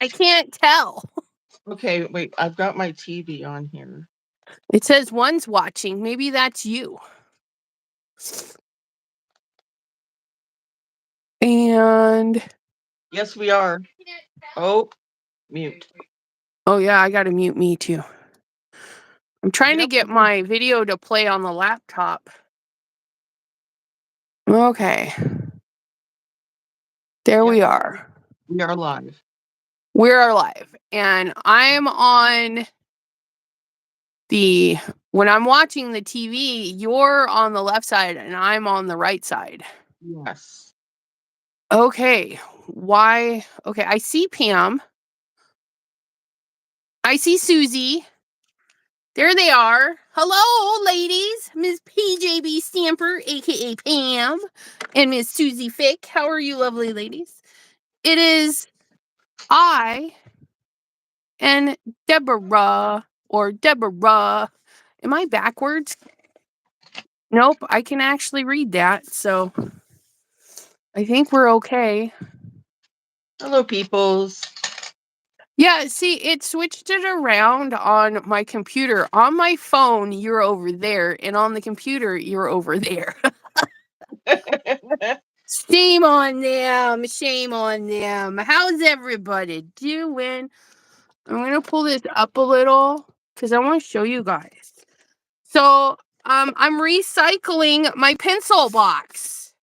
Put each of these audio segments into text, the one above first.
I can't tell. Okay, wait. I've got my TV on here. It says one's watching. Maybe that's you. And Yes, we are. Oh, mute. oh yeah, I gotta mute me too. I'm trying to get my video to play on the laptop. Okay. There we are. We are live. We're live. And I'm on when I'm watching the TV, you're on the left side and I'm on the right side. Yes. Okay. Why? Okay, I see Pam. I see Susie. There they are. Hello, ladies. Miss PJB Stamper, aka Pam, and Miss Susie Fick. How are you, lovely ladies? It is I and Deborah, or Deborah. Am I backwards? Nope, I can actually read that, so I think we're okay. Hello, peoples. Yeah, see, it switched it around on my computer. On my phone, you're over there, and on the computer, you're over there. Shame on them. Shame on them. How's everybody doing? I'm going to pull this up a little because I want to show you guys. So, I'm recycling my pencil box.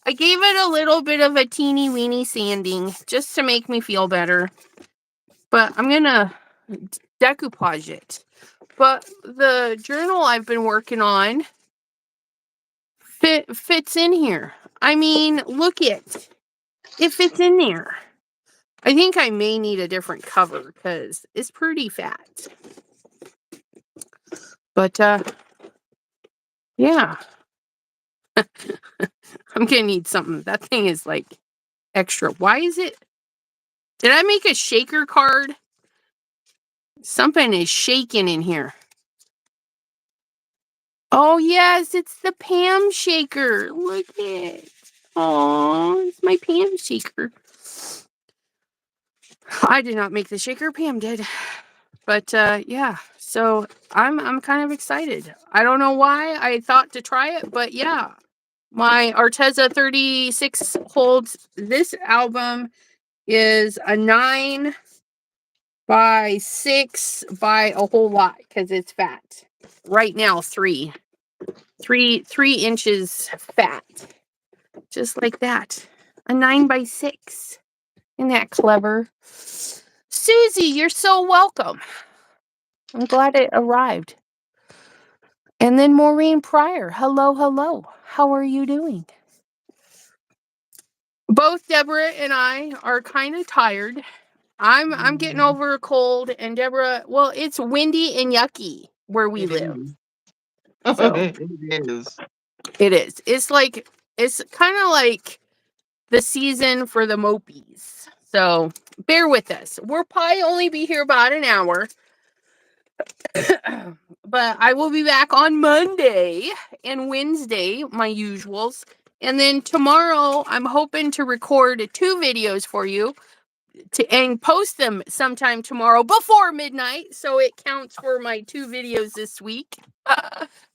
I gave it a little bit of a teeny weeny sanding just to make me feel better. But I'm going to decoupage it. But the journal I've been working on fits in here. I mean, look it. It fits in there. I think I may need a different cover because it's pretty fat. But, yeah. I'm gonna need something. That thing is like extra. Why is it? Did I make a shaker card? Something is shaking in here. Oh, yes, it's the Pam shaker. Look at it. Oh, it's my Pam shaker. I did not make the shaker. Pam did. But yeah, so I'm kind of excited. I don't know why I thought to try it, but yeah. My Arteza 36 holds. This album is a 9 by 6 by a whole lot because it's fat. Right now, 3 inches fat. Just like that. A 9 by 6. Isn't that clever? Susie, you're so welcome. I'm glad it arrived. And then Maureen Pryor. Hello, hello. How are you doing? Both Deborah and I are kind of tired. I'm getting over a cold, and Deborah, well, it's windy and yucky where we live. So, it is. It is. It's kind of like the season for the mopies. So bear with us. We'll probably only be here about an hour. But I will be back on Monday and Wednesday, my usuals. And then tomorrow, I'm hoping to record 2 videos for you and post them sometime tomorrow before midnight. So it counts for my 2 videos this week.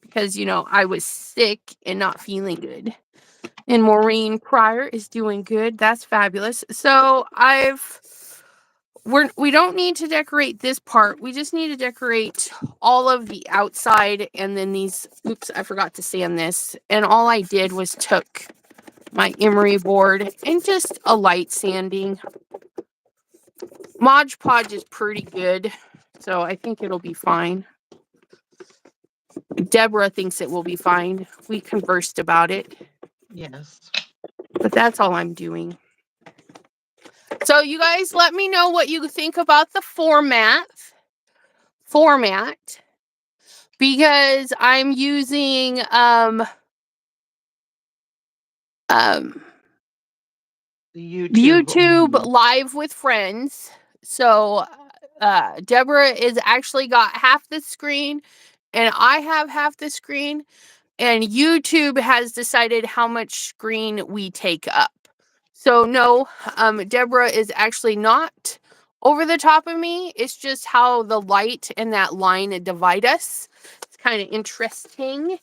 Because, I was sick and not feeling good. And Maureen Pryor is doing good. That's fabulous. So we don't need to decorate this part. We just need to decorate all of the outside and then these. Oops, I forgot to sand this. And all I did was took my emery board and just a light sanding. Mod Podge is pretty good, so I think it'll be fine. Deborah thinks it will be fine. We conversed about it. Yes. But that's all I'm doing. So you guys let me know what you think about the format. Because I'm using the YouTube Live with Friends. So Deborah is actually got half the screen and I have half the screen, and YouTube has decided how much screen we take up. So no, Deborah is actually not over the top of me. It's just how the light and that line divide us. It's kind of interesting.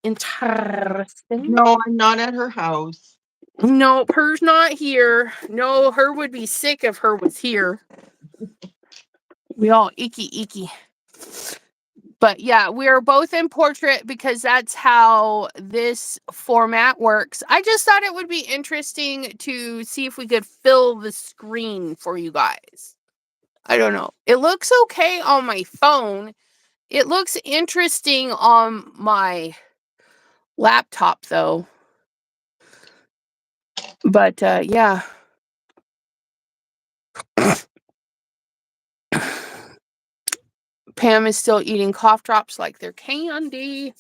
Interesting. No, I'm not at her house. Nope, her's not here. No, her would be sick if her was here. We all icky. But yeah, we are both in portrait because that's how this format works. I just thought it would be interesting to see if we could fill the screen for you guys. I don't know. It looks okay on my phone. It looks interesting on my laptop though. But yeah. Pam is still eating cough drops like they're candy.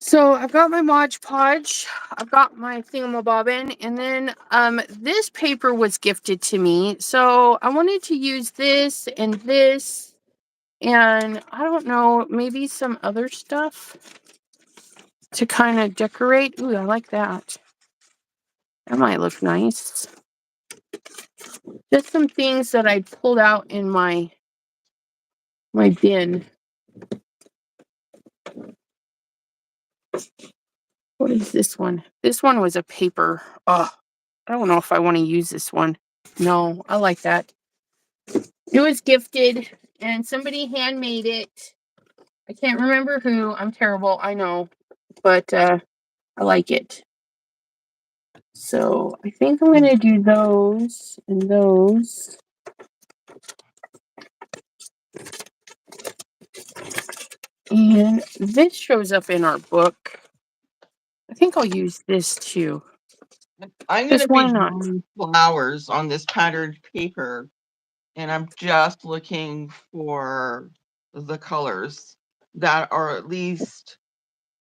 So I've got my Mod Podge, I've got my thingamabobbin, and then this paper was gifted to me. So I wanted to use this, and I don't know, maybe some other stuff to kind of decorate. Ooh, I like that. That might look nice. Just some things that I pulled out in my bin. What is this one? This one was a paper. Oh, I don't know if I want to use this one. No, I like that. It was gifted and somebody handmade it. I can't remember who. I'm terrible, I know. But I like it. So I think I'm going to do those and those. And this shows up in our book. I think I'll use this too. I'm going to why be not? drawing flowers on this patterned paper, and I'm just looking for the colors that are at least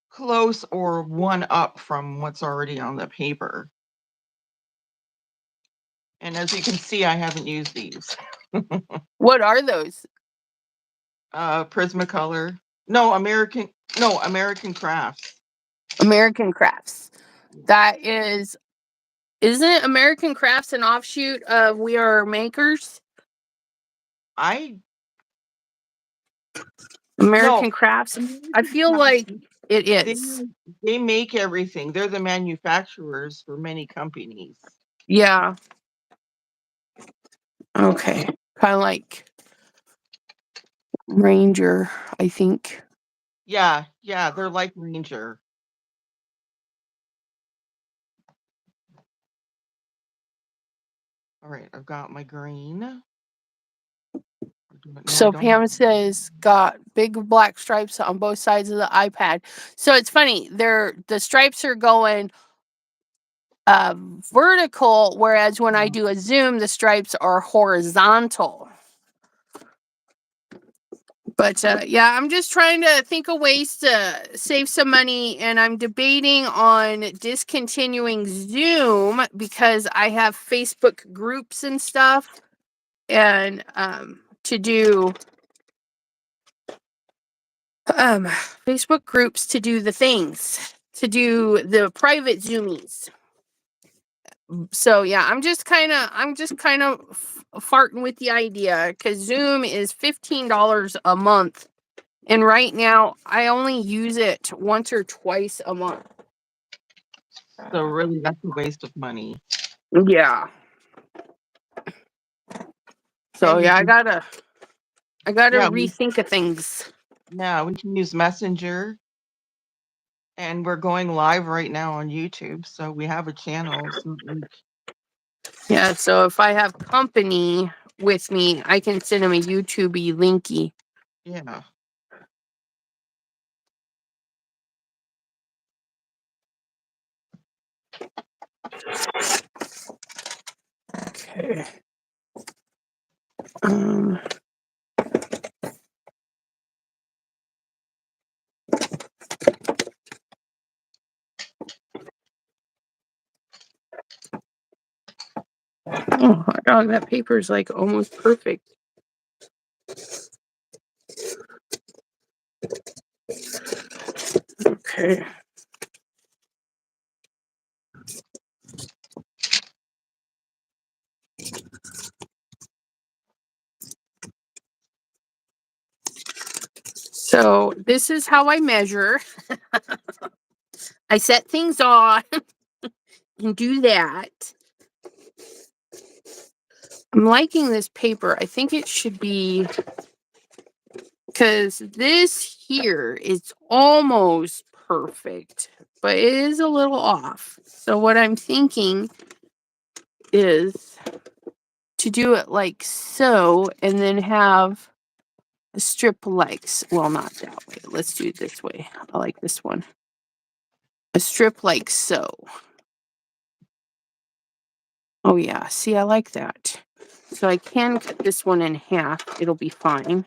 close or one up from what's already on the paper. And as you can see, I haven't used these. What are those? Prismacolor. American Crafts. American Crafts. That is, isn't American Crafts an offshoot of We Are Makers? American Crafts? I feel like it is. They make everything. They're the manufacturers for many companies. Yeah. Okay. Kind of like Ranger, I think. Yeah, they're like Ranger. All right, I've got my green. So Pam says got big black stripes on both sides of the iPad. So it's funny, the stripes are going vertical, whereas when I do a zoom, the stripes are horizontal. But yeah, I'm just trying to think of ways to save some money, and I'm debating on discontinuing Zoom because I have Facebook groups and stuff, and to do Facebook groups to do the things, to do the private Zoomies. So yeah, I'm just kind of farting with the idea because Zoom is $15 a month. And right now, I only use it once or twice a month. So really, that's a waste of money. Yeah. So yeah, I gotta rethink of things. Yeah, we can use Messenger. And we're going live right now on YouTube, so we have a channel. So yeah, so if I have company with me, I can send them a YouTube-y linky. Yeah. Okay. Oh, hot dog, that paper is like almost perfect. Okay. So this is how I measure. I set things on and do that. I'm liking this paper. I think it should be, because this here is almost perfect, but it is a little off. So what I'm thinking is to do it like so, and then have a strip like, well, not that way. Let's do it this way. I like this one. A strip like so. Oh yeah, see, I like that. So I can cut this one in half. It'll be fine.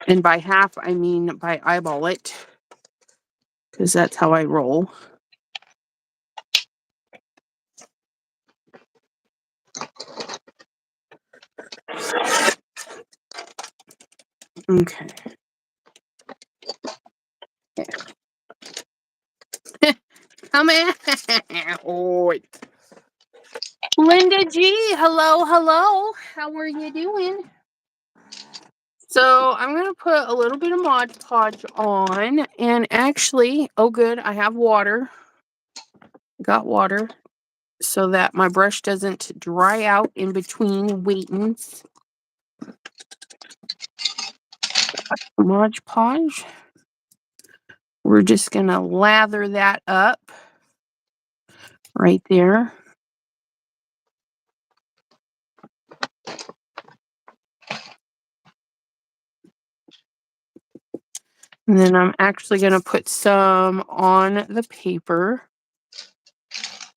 And by half, I mean by eyeball it, because that's how I roll. Okay. Come in. Oh, Linda G, hello, hello. How are you doing? So I'm going to put a little bit of Mod Podge on, and actually, oh good, I have water. Got water so that my brush doesn't dry out in between waitings. Mod Podge. We're just going to lather that up right there. And then I'm actually going to put some on the paper.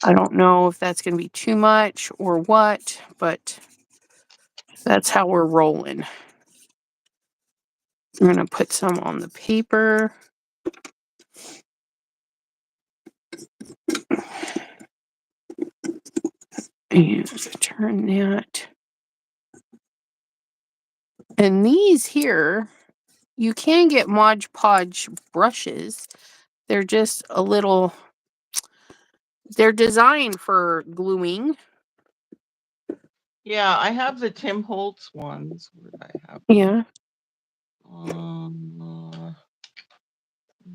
I don't know if that's going to be too much or what, but that's how we're rolling. I'm going to put some on the paper. And turn that. And these here, you can get Mod Podge brushes. They're just a little, they're designed for gluing. Yeah, I have the Tim Holtz ones. Where did I have? Yeah. I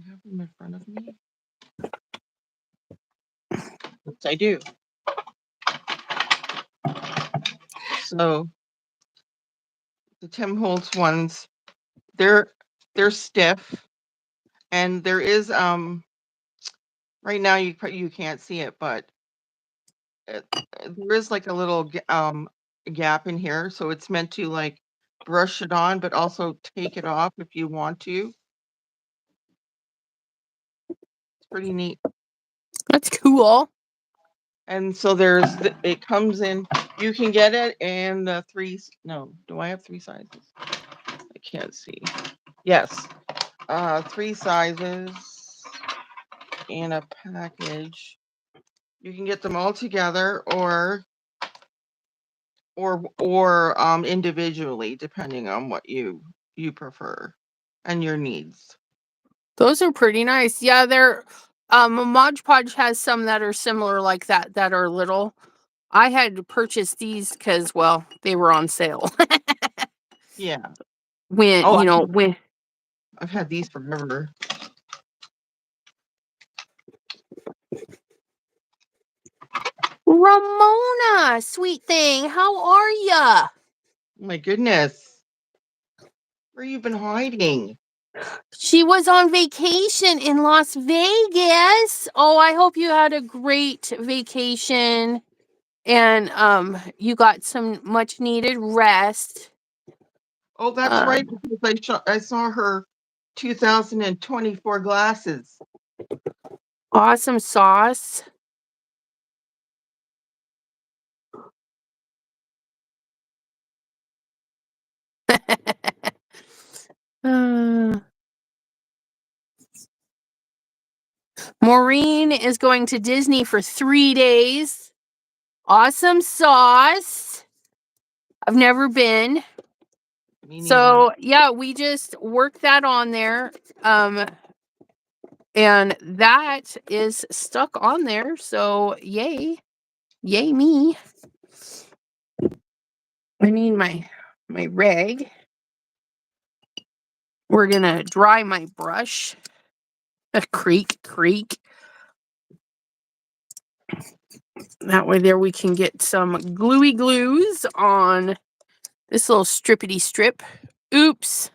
have them in front of me. Yes, I do. So the Tim Holtz ones, they're stiff, and there is right now you can't see it, but there is like a little gap in here, so it's meant to like brush it on, but also take it off if you want to. It's pretty neat. That's cool. And so it comes in, you can get it in the do I have 3 sizes? I can't see. Yes. 3 sizes in a package. You can get them all together or individually, depending on what you prefer and your needs. Those are pretty nice. Yeah, they're Mod Podge has some that are similar like that are little. I had to purchase these because, well, they were on sale. Yeah. When, Oh, when I've had these forever. Ramona, sweet thing, how are ya? My goodness. Where you been hiding? She was on vacation in Las Vegas. Oh, I hope you had a great vacation and you got some much needed rest. Oh, that's right, because I saw her 2024 glasses. Awesome sauce. Maureen is going to Disney for 3 days. Awesome sauce. I've never been. Me neither. So yeah, we just work that on there. And that is stuck on there. So yay. Yay me. I need my rag. we're going to dry my brush. Creak. That way there we can get some gluey glues on this little strippity strip. Oops.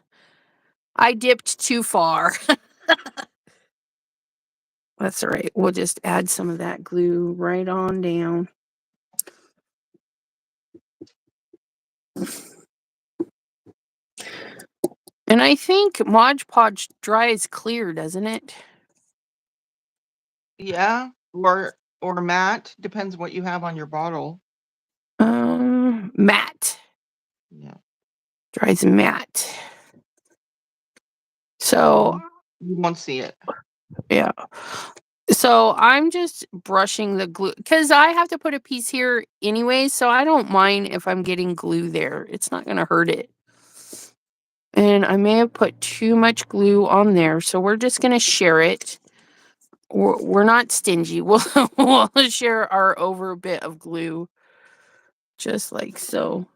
I dipped too far. That's all right. We'll just add some of that glue right on down. And I think Mod Podge dries clear, doesn't it? Yeah, or matte. Depends what you have on your bottle. Matte. Yeah. Dries matte. So you won't see it. Yeah. So I'm just brushing the glue because I have to put a piece here anyway, so I don't mind if I'm getting glue there. It's not going to hurt it. And I may have put too much glue on there, so we're just going to share it. We're not stingy. We'll share our over bit of glue, just like so.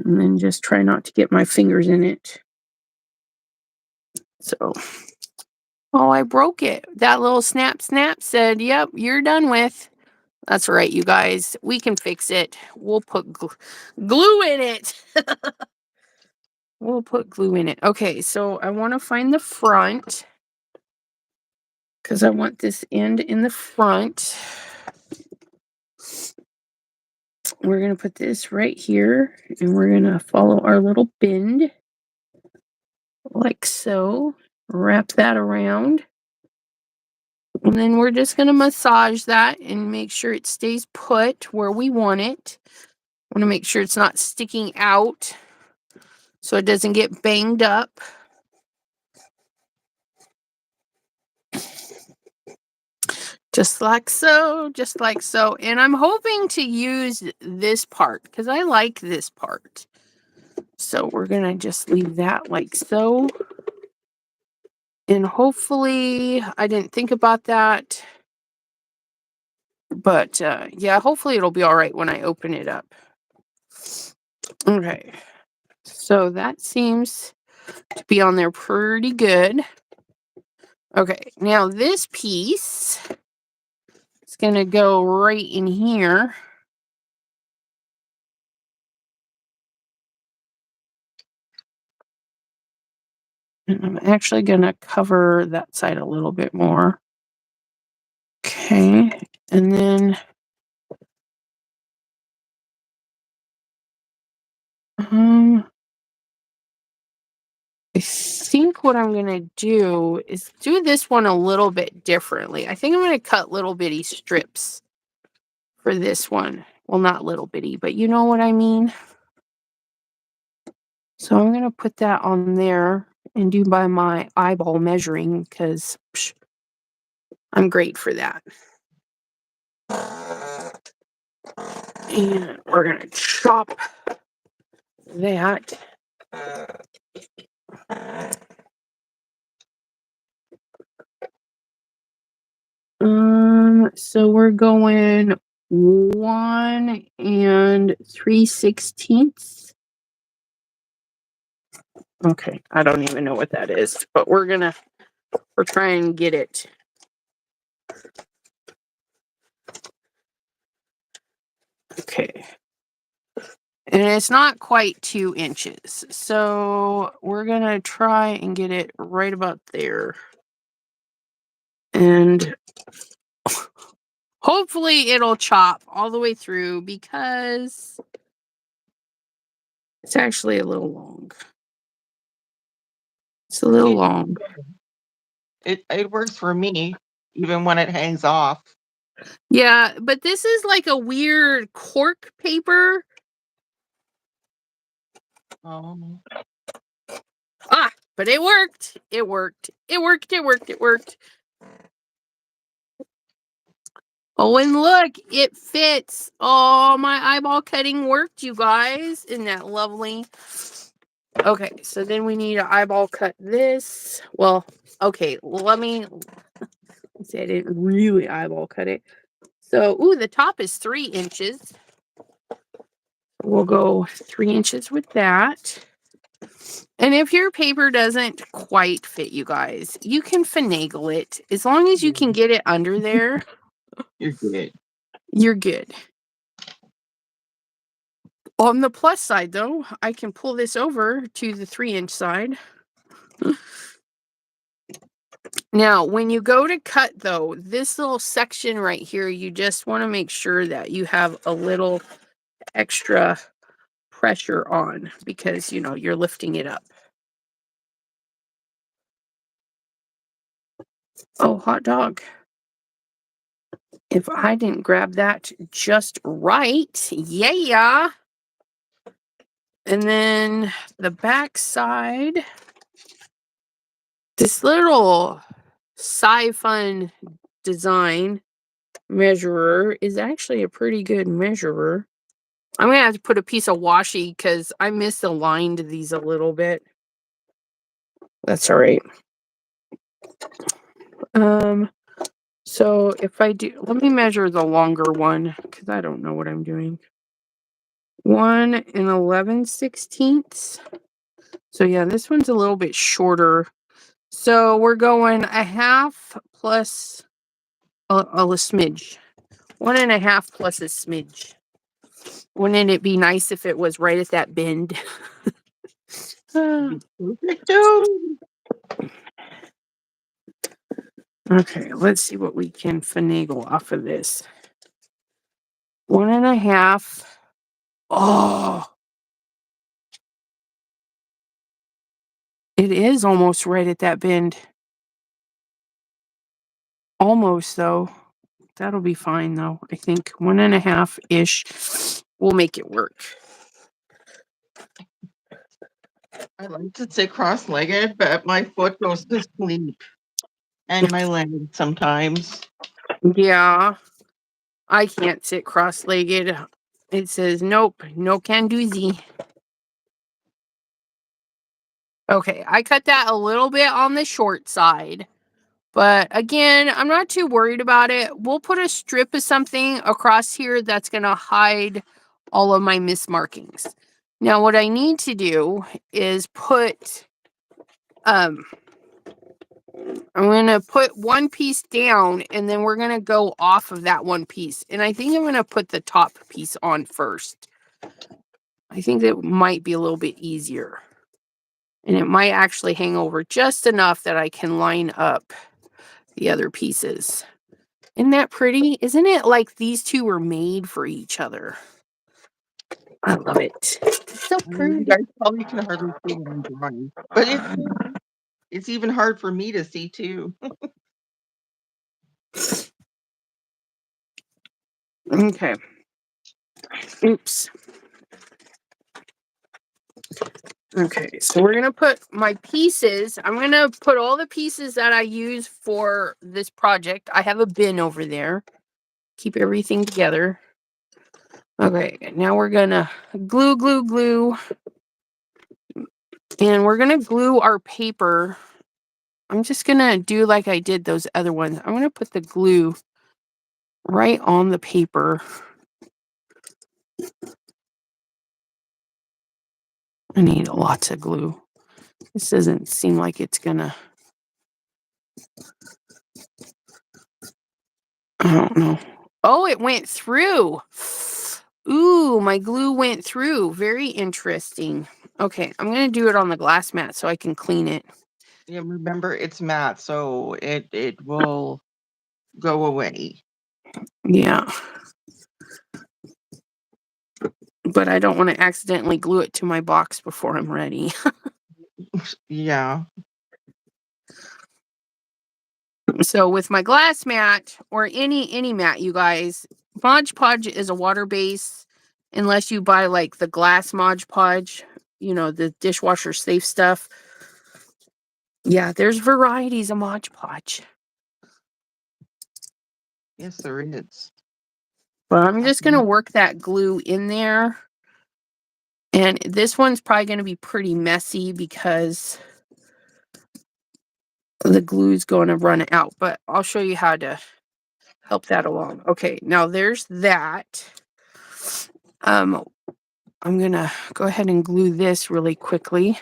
And then just try not to get my fingers in it. So, oh, I broke it. That little snap said, yep, you're done with. That's right, you guys. We can fix it. We'll put glue in it. We'll put glue in it. Okay, so I want to find the front because I want this end in the front. We're going to put this right here and we're going to follow our little bend like so. Wrap that around. And then we're just going to massage that and make sure it stays put where we want it. I want to make sure it's not sticking out so it doesn't get banged up. Just like so, just like so. And I'm hoping to use this part because I like this part. So we're going to just leave that like so. And hopefully, I didn't think about that. But yeah, hopefully it'll be all right when I open it up. Okay. So that seems to be on there pretty good. Okay. Now this piece is going to go right in here. And I'm actually going to cover that side a little bit more. Okay. And then I think what I'm going to do is do this one a little bit differently. I think I'm going to cut little bitty strips for this one. Well, not little bitty, but you know what I mean. So I'm going to put that on there and do by my eyeball measuring because I'm great for that. And we're going to chop that. So we're going 1 3/16. Okay, I don't even know what that is, but we're trying to get it. Okay. And it's not quite 2 inches. So we're going to try and get it right about there. And hopefully it'll chop all the way through because it's actually a little long. It's a little long. It works for me, even when it hangs off. Yeah, but this is like a weird cork paper. But it worked. It worked. Oh, and look, it fits. Oh, my eyeball cutting worked, you guys. Isn't that lovely? Okay, so then we need to eyeball cut this. Well, okay, let me see. I didn't really eyeball cut it. So, ooh, the top is 3 inches. We'll go 3 inches with that. And if your paper doesn't quite fit, you guys, you can finagle it. As long as you can get it under there, You're good. you're good. On the plus side, though, I can pull this over to the 3-inch side. Now, when you go to cut, though, this little section right here, you just want to make sure that you have a little extra pressure on because, you know, you're lifting it up. Oh, hot dog. If I didn't grab that just right, yeah. And then the back side, this little sci-fun design measurer is actually a pretty good measurer. I'm gonna have to put a piece of washi because I misaligned these a little bit. That's all right. So if I do, let me measure the longer one because I don't know what I'm doing. 1 11/16. So yeah, this one's a little bit shorter. So we're going a half plus a smidge. 1 1/2 plus a smidge. Wouldn't it be nice if it was right at that bend? Okay, let's see what we can finagle off of this. 1 1/2. Oh, it is almost right at that bend. Almost, though. That'll be fine, though. I think 1 1/2-ish will make it work. I like to sit cross-legged, but my foot goes to sleep. And my leg sometimes. Yeah, I can't sit cross-legged. It says, nope, no can doozy. Okay, I cut that a little bit on the short side. But again, I'm not too worried about it. We'll put a strip of something across here that's going to hide all of my mismarkings. Now, what I need to do is put, I'm going to put one piece down and then we're going to go off of that one piece. And I think I'm going to put the top piece on first. I think that might be a little bit easier. And it might actually hang over just enough that I can line up the other pieces. Isn't that pretty? Isn't it like these two were made for each other? I love it. It's so pretty. You guys probably can hardly see what I'm drawing. But it's even hard for me to see too. Okay. Oops. Okay, so we're going to put my pieces. I'm going to put all the pieces that I use for this project. I have a bin over there. Keep everything together. Okay, now we're going to glue. And we're going to glue our paper. I'm just going to do like I did those other ones. I'm going to put the glue right on the paper. I need lots of glue. This doesn't seem like it's gonna. I don't know. Oh, it went through. Ooh, my glue went through. Very interesting. Okay, I'm gonna do it on the glass mat so I can clean it. Yeah, remember it's matte, so it will go away. Yeah. But I don't want to accidentally glue it to my box before I'm ready. Yeah. So with my glass mat or any mat, you guys, Mod Podge is a water base unless you buy like the glass Mod Podge, you know, the dishwasher safe stuff. Yeah, there's varieties of Mod Podge. Yes, there is. But I'm just going to work that glue in there. And this one's probably going to be pretty messy because the glue's going to run out. But I'll show you how to help that along. Okay, now there's that. I'm going to go ahead and glue this really quickly.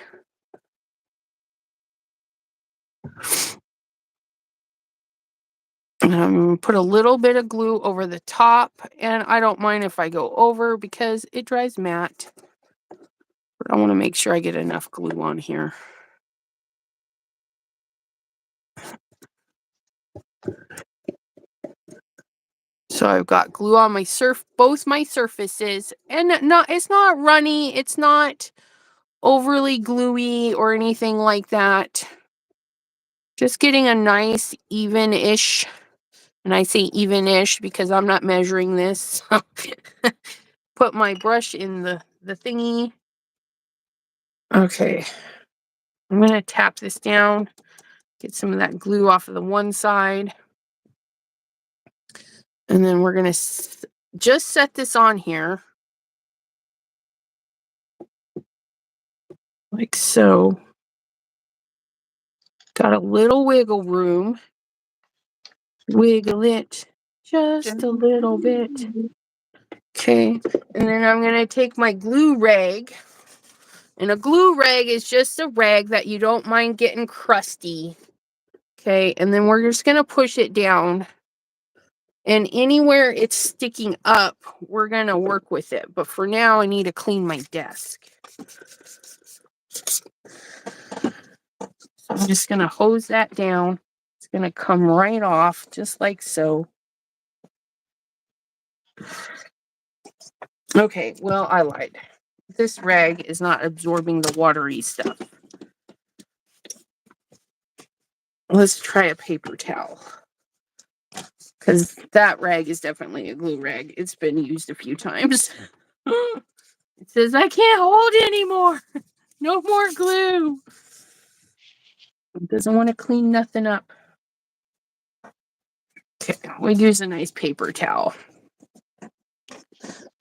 And I'm going to put a little bit of glue over the top, and I don't mind if I go over because it dries matte. But I want to make sure I get enough glue on here. So I've got glue on my both my surfaces, and it's not runny, it's not overly gluey or anything like that. Just getting a nice even-ish, and I say even-ish because I'm not measuring this. Put my brush in the thingy. Okay, I'm going to tap this down, get some of that glue off of the one side. And then we're going to just set this on here. Like so. Got a little wiggle room. Wiggle it just a little bit. Okay, and then I'm going to take my glue rag. And a glue rag is just a rag that you don't mind getting crusty. Okay, and then we're just going to push it down. And anywhere it's sticking up, we're going to work with it. But for now, I need to clean my desk. I'm just going to hose that down. It's going to come right off, just like so. Okay, well, I lied. This rag is not absorbing the watery stuff. Let's try a paper towel. Because that rag is definitely a glue rag. It's been used a few times. It says, I can't hold anymore. No more glue. It doesn't want to clean nothing up. Okay, we'll use a nice paper towel.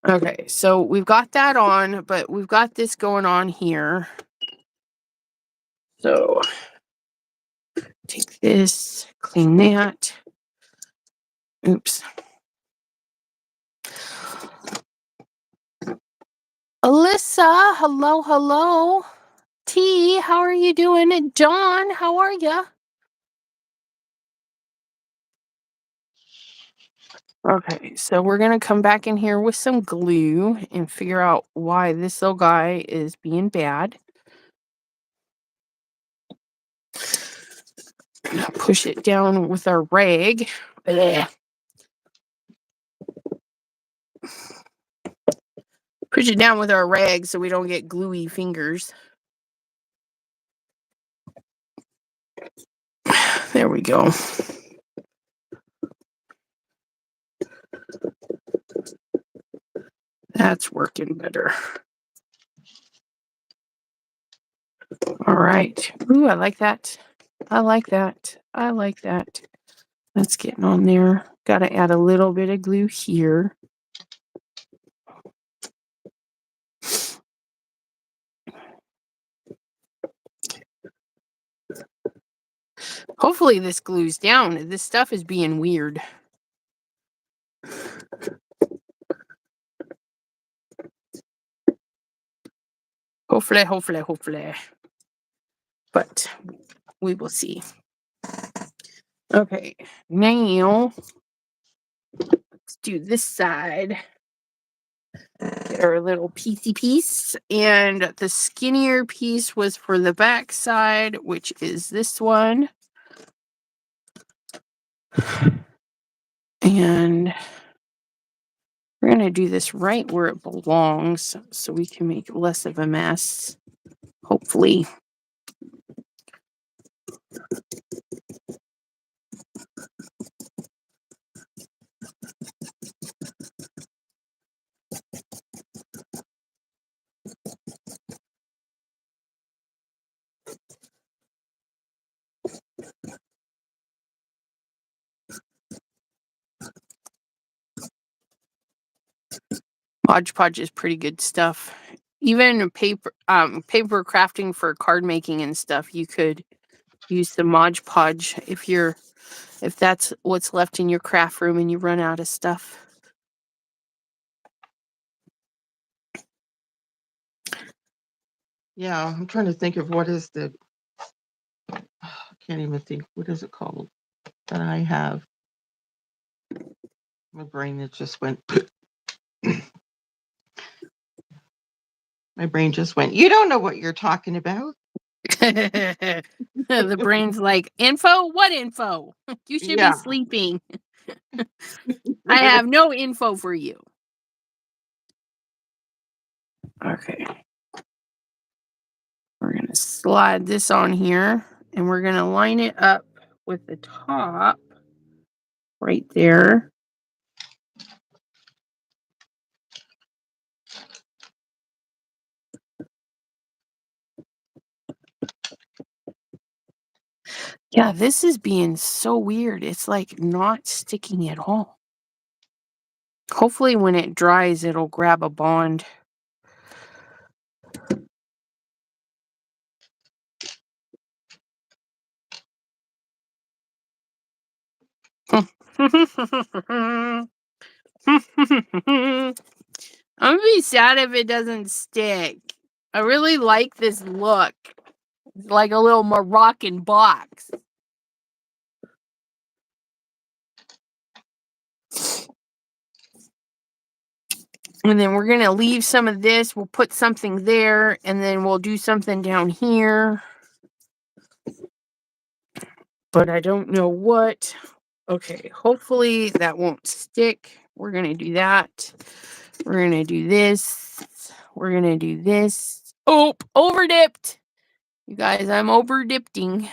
Okay, so we've got that on, but we've got this going on here. So take this, clean that. Oops. Alyssa, hello, hello. T, how are you doing? And John, how are you? Okay, so we're going to come back in here with some glue and figure out why this little guy is being bad. Push it down with our rag. Blech. Push it down with our rag so we don't get gluey fingers. There we go. That's working better. All right. Ooh, I like that. I like that. I like that. That's getting on there. Got to add a little bit of glue here. Hopefully this glues down. This stuff is being weird. Hopefully. But we will see. Okay, now let's do this side. Get our little piecey piece. And the skinnier piece was for the back side, which is this one. And we're going to do this right where it belongs so we can make less of a mess, hopefully. Mod Podge is pretty good stuff. Even paper crafting for card making and stuff, you could use the Mod Podge if that's what's left in your craft room and you run out of stuff. Yeah, I'm trying to think of what is the. I can't even think. What is it called that I have? My brain it just went. My brain just went. You don't know what you're talking about. The brain's like, info? What info? You should be Yeah. sleeping. I have no info for you. Okay. We're going to slide this on here, and we're going to line it up with the top right there. Yeah, this is being so weird. It's like not sticking at all. Hopefully when it dries, it'll grab a bond. I'm gonna be sad if it doesn't stick. I really like this look. It's like a little Moroccan box. And then we're going to leave some of this. We'll put something there, and then we'll do something down here. But I don't know what. Okay, hopefully that won't stick. We're going to do that. We're going to do this. We're going to do this. Oh, over dipped. You guys, I'm over dipping.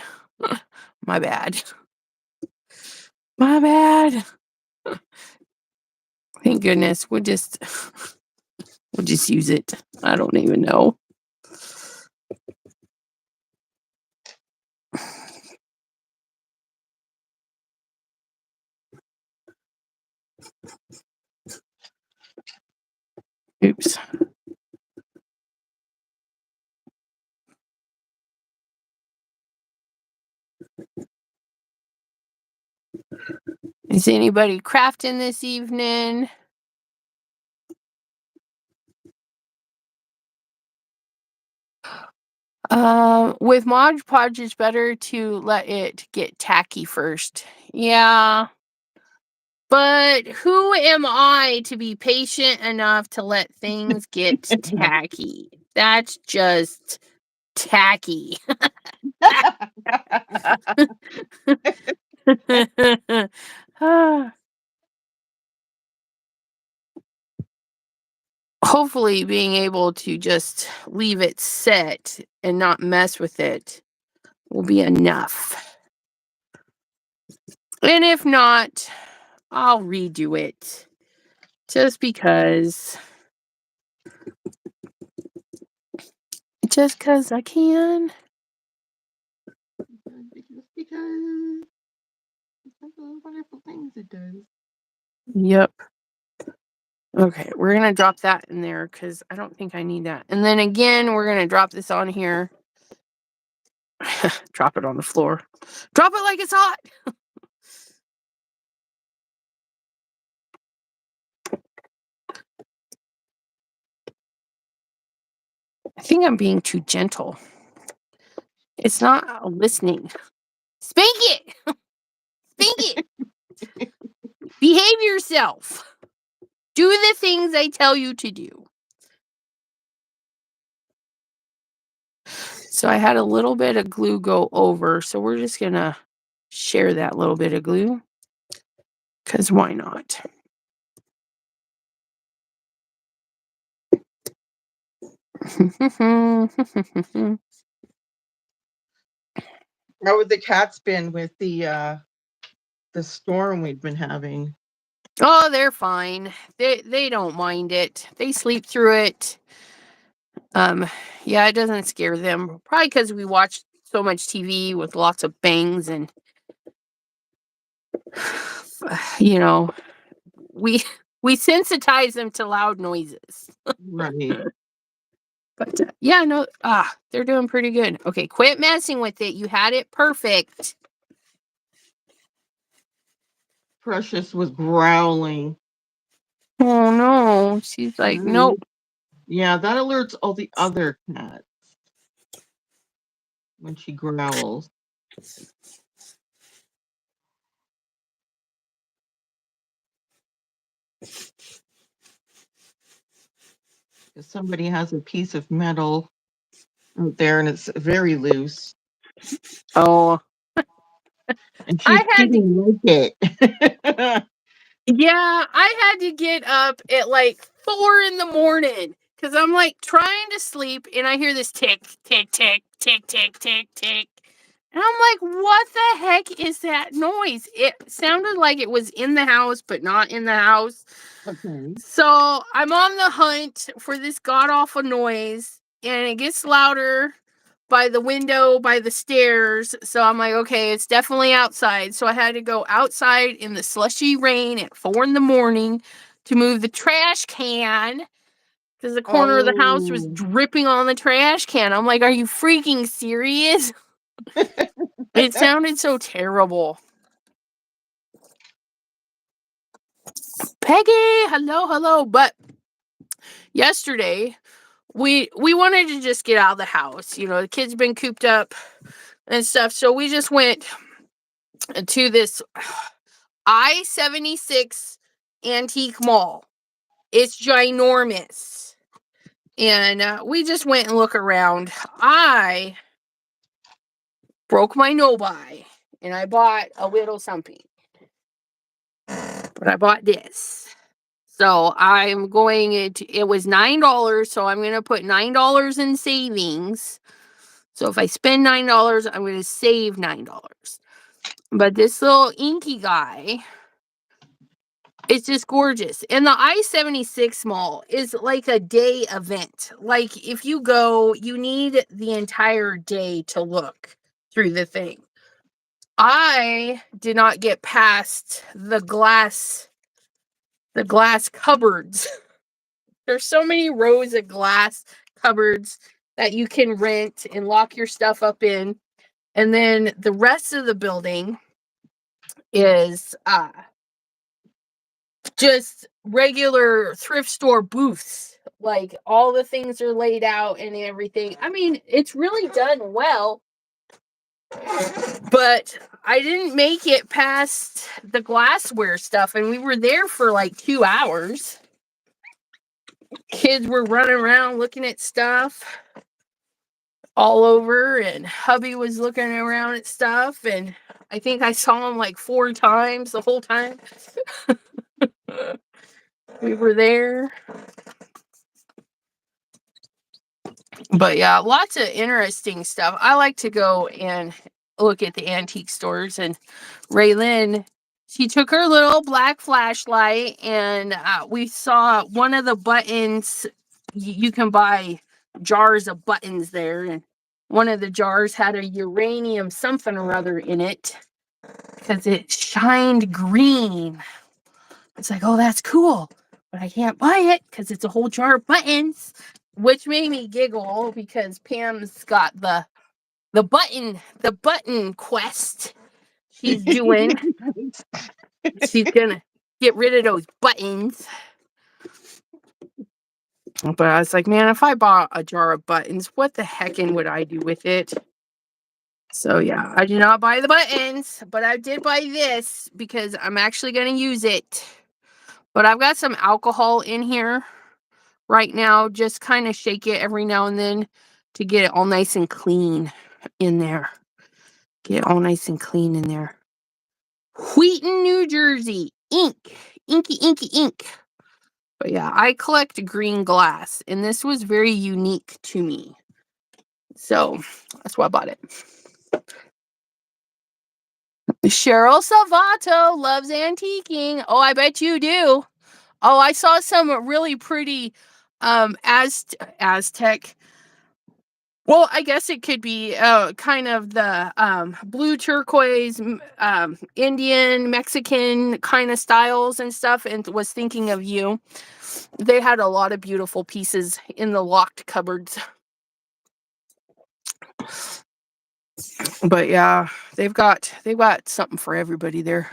My bad. My bad. Thank goodness. We'll just use it. I don't even know. Oops. Is anybody crafting this evening? With Mod Podge, it's better to let it get tacky first. Yeah. But who am I to be patient enough to let things get tacky? That's just tacky. Hopefully being able to just leave it set and not mess with it will be enough. And if not, I'll redo it just because. Just because I can. Because those wonderful things it does. Yep. Okay, we're going to drop that in there because I don't think I need that. And then again, we're going to drop this on here. Drop it on the floor. Drop it like it's hot. I think I'm being too gentle. It's not listening. Spank it. Spank it. Behave yourself. Do the things I tell you to do. So I had a little bit of glue go over, so we're just going to share that little bit of glue. Because why not? How would the cats been with the storm we've been having? Oh, they're fine. They don't mind it. They sleep through it. Yeah, it doesn't scare them. Probably because we watch so much TV with lots of bangs and you know, we sensitize them to loud noises. Right. But yeah, no, they're doing pretty good. Okay, quit messing with it. You had it perfect. Precious was growling. Oh no, she's like, nope. Yeah, that alerts all the other cats. when she growls. If somebody has a piece of metal out there and it's very loose, Oh, and she I had to, didn't like it. yeah, I had to get up at like 4 in the morning because I'm like trying to sleep and I hear this tick, tick, tick, tick, tick, tick, tick. And I'm like, what the heck is that noise? It sounded like it was in the house, but not in the house. Okay. So I'm on the hunt for this god-awful noise, and it gets louder by the window, by the stairs. So I'm like, okay, it's definitely outside. So I had to go outside in the slushy rain at 4 in the morning to move the trash can because the corner of the house was Oh. dripping on the trash can. I'm like, are you freaking serious? It sounded so terrible. Peggy, hello, hello. But yesterday, we wanted to just get out of the house. You know, the kids been cooped up and stuff. So we just went to this I-76 antique mall. It's ginormous. And we just went and looked around. I broke my no-buy and I bought a little something. But I bought this. So I'm going, it was $9, so I'm going to put $9 in savings. So if I spend $9, I'm going to save $9. But this little inky guy, it's just gorgeous. And the I-76 mall is like a day event. Like if you go, you need the entire day to look through the thing. I did not get past the glass cupboards. There's so many rows of glass cupboards that you can rent and lock your stuff up in. And then the rest of the building is just regular thrift store booths. Like all the things are laid out and everything. I mean, it's really done well. But I didn't make it past the glassware stuff, and we were there for like 2 hours. Kids were running around looking at stuff all over, and hubby was looking around at stuff, and I think I saw him like 4 times the whole time we were there. But yeah, lots of interesting stuff. I like to go and look at the antique stores, and Raylyn, she took her little black flashlight, and we saw one of the buttons. You can buy jars of buttons there, and one of the jars had a uranium something or other in it because it shined green. It's like, oh, that's cool, but I can't buy it because it's a whole jar of buttons, which made me giggle because Pam's got the button quest she's doing. She's gonna get rid of those buttons. But I was like, man, if I bought a jar of buttons, what the heckin' would I do with it? So yeah, I did not buy the buttons, but I did buy this because I'm actually gonna use it. But I've got some alcohol in here right now. Just kind of shake it every now and then to get it all nice and clean in there. Get it all nice and clean in there. Wheaton, New Jersey. Ink. Inky, inky, ink. But yeah, I collect green glass, and this was very unique to me. So that's why I bought it. Cheryl Salvato loves antiquing. Oh, I bet you do. Oh, I saw some really pretty Aztec. Well, I guess it could be kind of the blue turquoise, Indian, Mexican kind of styles and stuff, and was thinking of you. They had a lot of beautiful pieces in the locked cupboards. But yeah, they've got something for everybody there.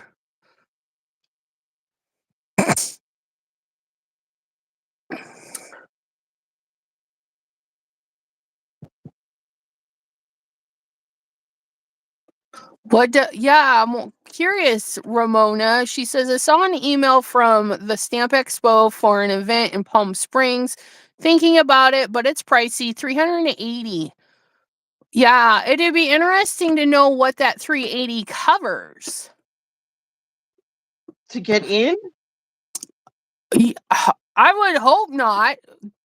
Yeah, I'm curious, Ramona. She says, I saw an email from the Stamp Expo for an event in Palm Springs. Thinking about it, but it's pricey, $380. Yeah, it'd be interesting to know what that $380 covers. To get in? I would hope not.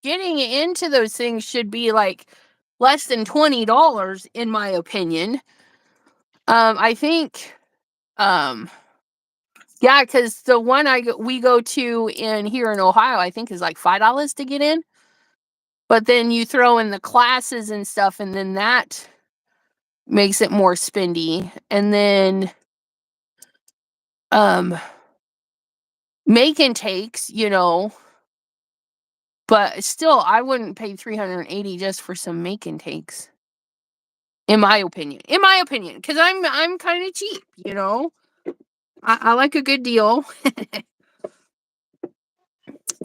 Getting into those things should be like less than $20, in my opinion. I think, yeah, because the one we go to here in Ohio, I think is like $5 to get in. But then you throw in the classes and stuff, and then that makes it more spendy. And then, make and takes, but still, I wouldn't pay $380 just for some make and takes. In my opinion, because I'm kind of cheap, I like a good deal.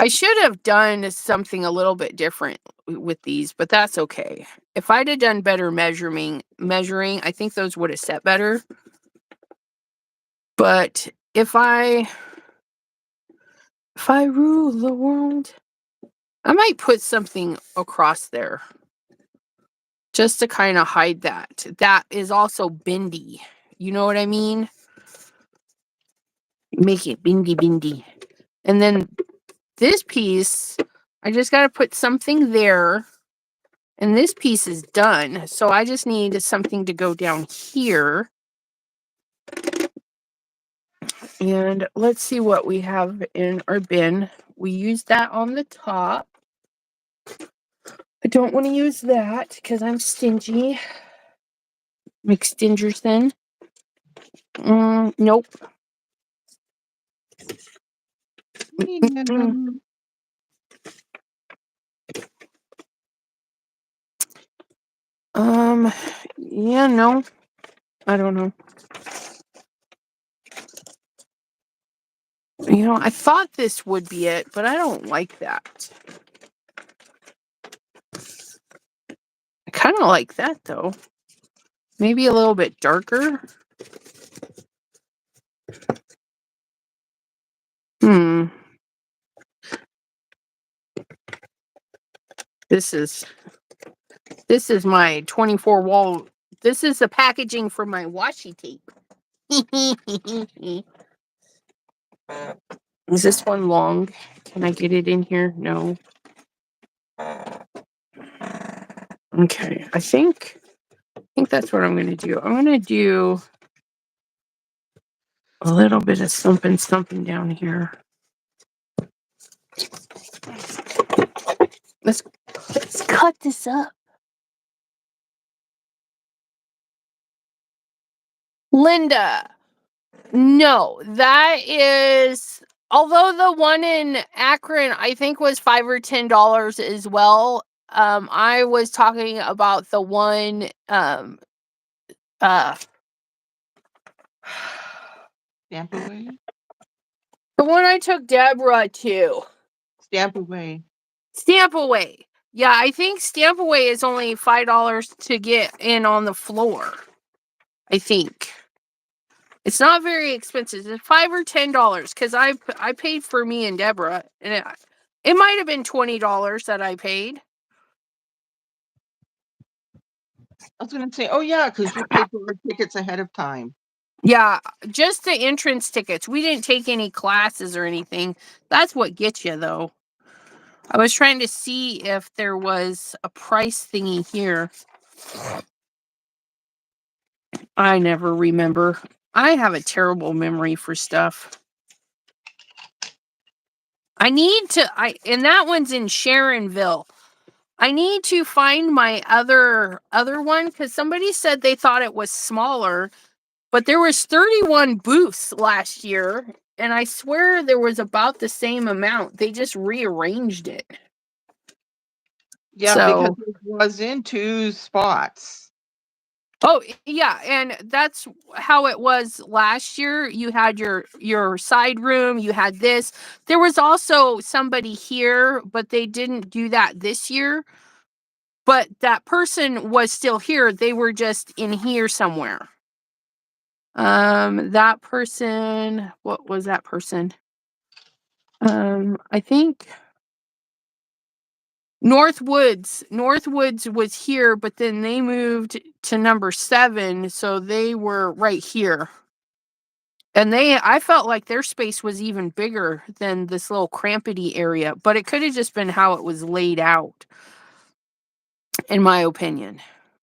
I should have done something a little bit different with these, but that's okay. If I'd have done better measuring, I think those would have set better. But if I rule the world, I might put something across there just to kind of hide that. That is also bendy. You know what I mean? Make it bendy. And then this piece, I just got to put something there. And this piece is done. So I just need something to go down here. And let's see what we have in our bin. We use that on the top. I don't want to use that because I'm stingy. McStingerson. Nope. Yeah, no. I don't know. I thought this would be it, but I don't like that. I kind of like that, though. Maybe a little bit darker. This is my 24 wall. This is the packaging for my washi tape. Is this one long? Can I get it in here? No. Okay, I think that's what I'm going to do. I'm going to do a little bit of something down here. Let's cut this up. Linda, no, that is, although the one in Akron I think was $5 or $10 as well. I was talking about the one Stamp Away? The one I took Deborah to. Stamp Away. Stamp Away. Yeah, I think Stamp Away is only $5 to get in on the floor. I think. It's not very expensive. It's $5 or $10 because I paid for me and Deborah, and it might have been $20 that I paid. I was going to say, oh yeah, because you paid for our tickets ahead of time. Yeah, just the entrance tickets. We didn't take any classes or anything. That's what gets you, though. I was trying to see if there was a price thingy here. I never remember. I have a terrible memory for stuff. And that one's in Sharonville. I need to find my other one because somebody said they thought it was smaller, but there was 31 booths last year, and I swear there was about the same amount. They just rearranged it. Yeah, because it was in 2 spots. Oh, yeah, and that's how it was last year. You had your side room, you had this. There was also somebody here, but they didn't do that this year. But that person was still here. They were just in here somewhere. That person, what was that person? I think Northwoods was here, but then they moved to number 7, so they were right here. And I felt like their space was even bigger than this little crampety area, but it could have just been how it was laid out, in my opinion.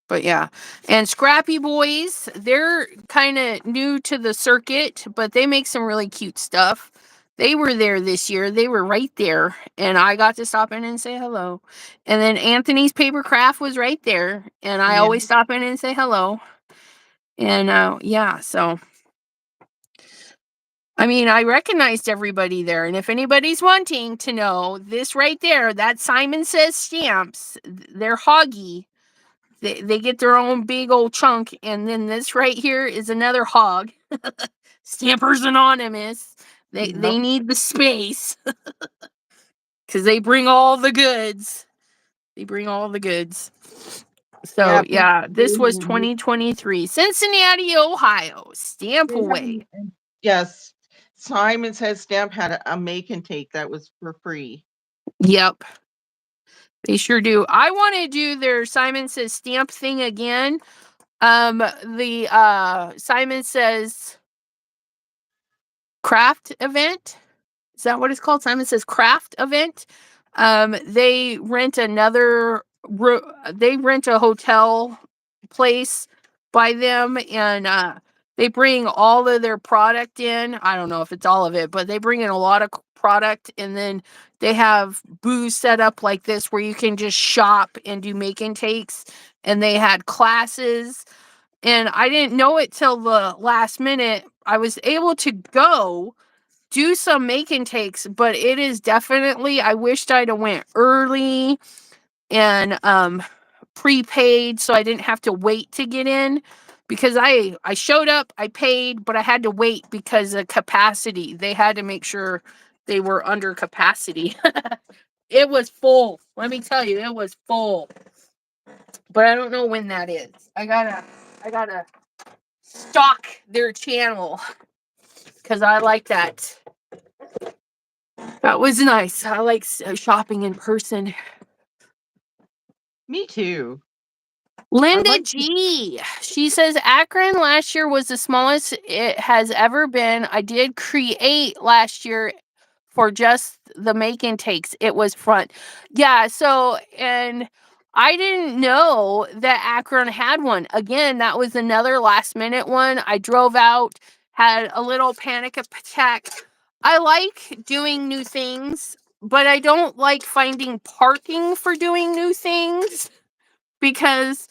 But yeah. And Scrappy Boys, they're kind of new to the circuit, but they make some really cute stuff. They were there this year. They were right there. And I got to stop in and say hello. And then Anthony's Paper Craft was right there. And I Yeah. always stop in and say hello. And yeah, so I mean, I recognized everybody there. And if anybody's wanting to know, this right there, that Simon Says stamps, they're hoggy. They get their own big old chunk. And then this right here is another hog. Stampers Anonymous. They need the space. Because they bring all the goods. They bring all the goods. So, yeah, this was 2023. Cincinnati, Ohio. Stamp away. Yes. Simon Says Stamp had a make and take that was for free. Yep. They sure do. I want to do their Simon Says Stamp thing again. The Simon Says Craft event. Is that what it's called? Simon Says Craft event. They rent they rent a hotel place by them, and they bring all of their product in. I don't know if it's all of it, but they bring in a lot of product, and then they have booths set up like this where you can just shop and do make and takes. And they had classes, and I didn't know it till the last minute. I was able to go do some make and takes, but it is definitely, I wished I'd have went early and prepaid so I didn't have to wait to get in, because I showed up, I paid, but I had to wait because of capacity. They had to make sure they were under capacity. It was full. Let me tell you, it was full. But I don't know when that is. I gotta stalk their channel because I like that. That was nice. I like shopping in person. Me too. Linda G. She says Akron last year was the smallest it has ever been. I did create last year for just the make and takes. It was front. Yeah, so, and I didn't know that Akron had one. Again, that was another last minute one. I drove out, had a little panic attack. I like doing new things, but I don't like finding parking for doing new things, because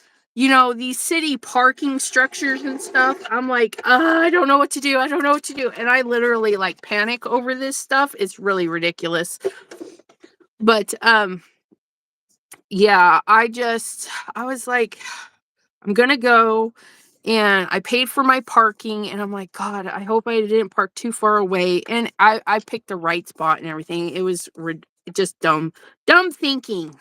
these city parking structures and stuff, I'm like, I don't know what to do. I don't know what to do. And I literally like panic over this stuff. It's really ridiculous. But yeah, I was like, I'm gonna go. And I paid for my parking, and I'm like, God, I hope I didn't park too far away. And I picked the right spot and everything. It was just dumb thinking.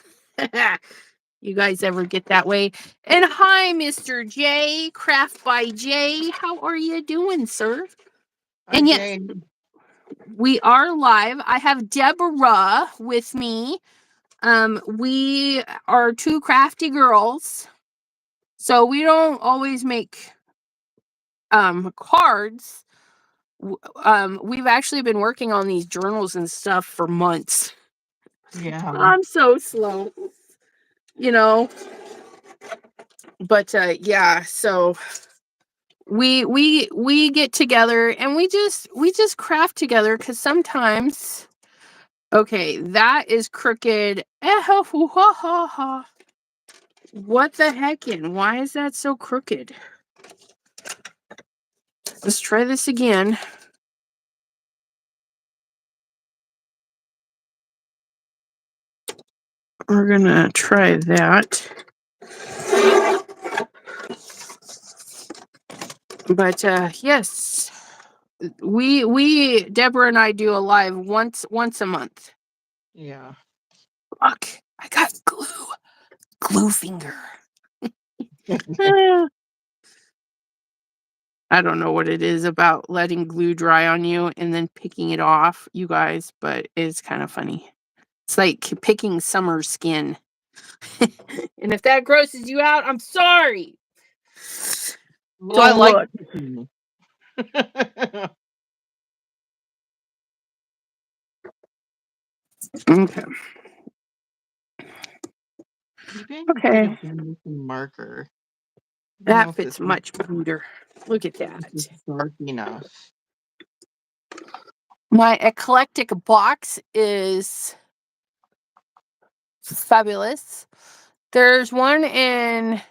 You guys ever get that way? And hi, Mr. J, Craft by J. How are you doing, sir? And yes, we are live. I have Deborah with me. We are 2 crafty girls. So we don't always make cards. We've actually been working on these journals and stuff for months. Yeah. I'm so slow. But yeah, so we get together and we just craft together, because sometimes, okay, that is crooked. What the heckin'? Why is that so crooked? Let's try this again. We're gonna try that. But yes, we Deborah and I do a live once a month. Yeah. Look, I got glue finger. I don't know what it is about letting glue dry on you and then picking it off, you guys, but it's kind of funny. It's like picking summer skin. And if that grosses you out, I'm sorry. Well, So I like look. picking. Okay. Maybe I Okay. could have done with a marker. I don't know That if fits this is much better. Look at that. dark enough. My eclectic box is fabulous. There's one in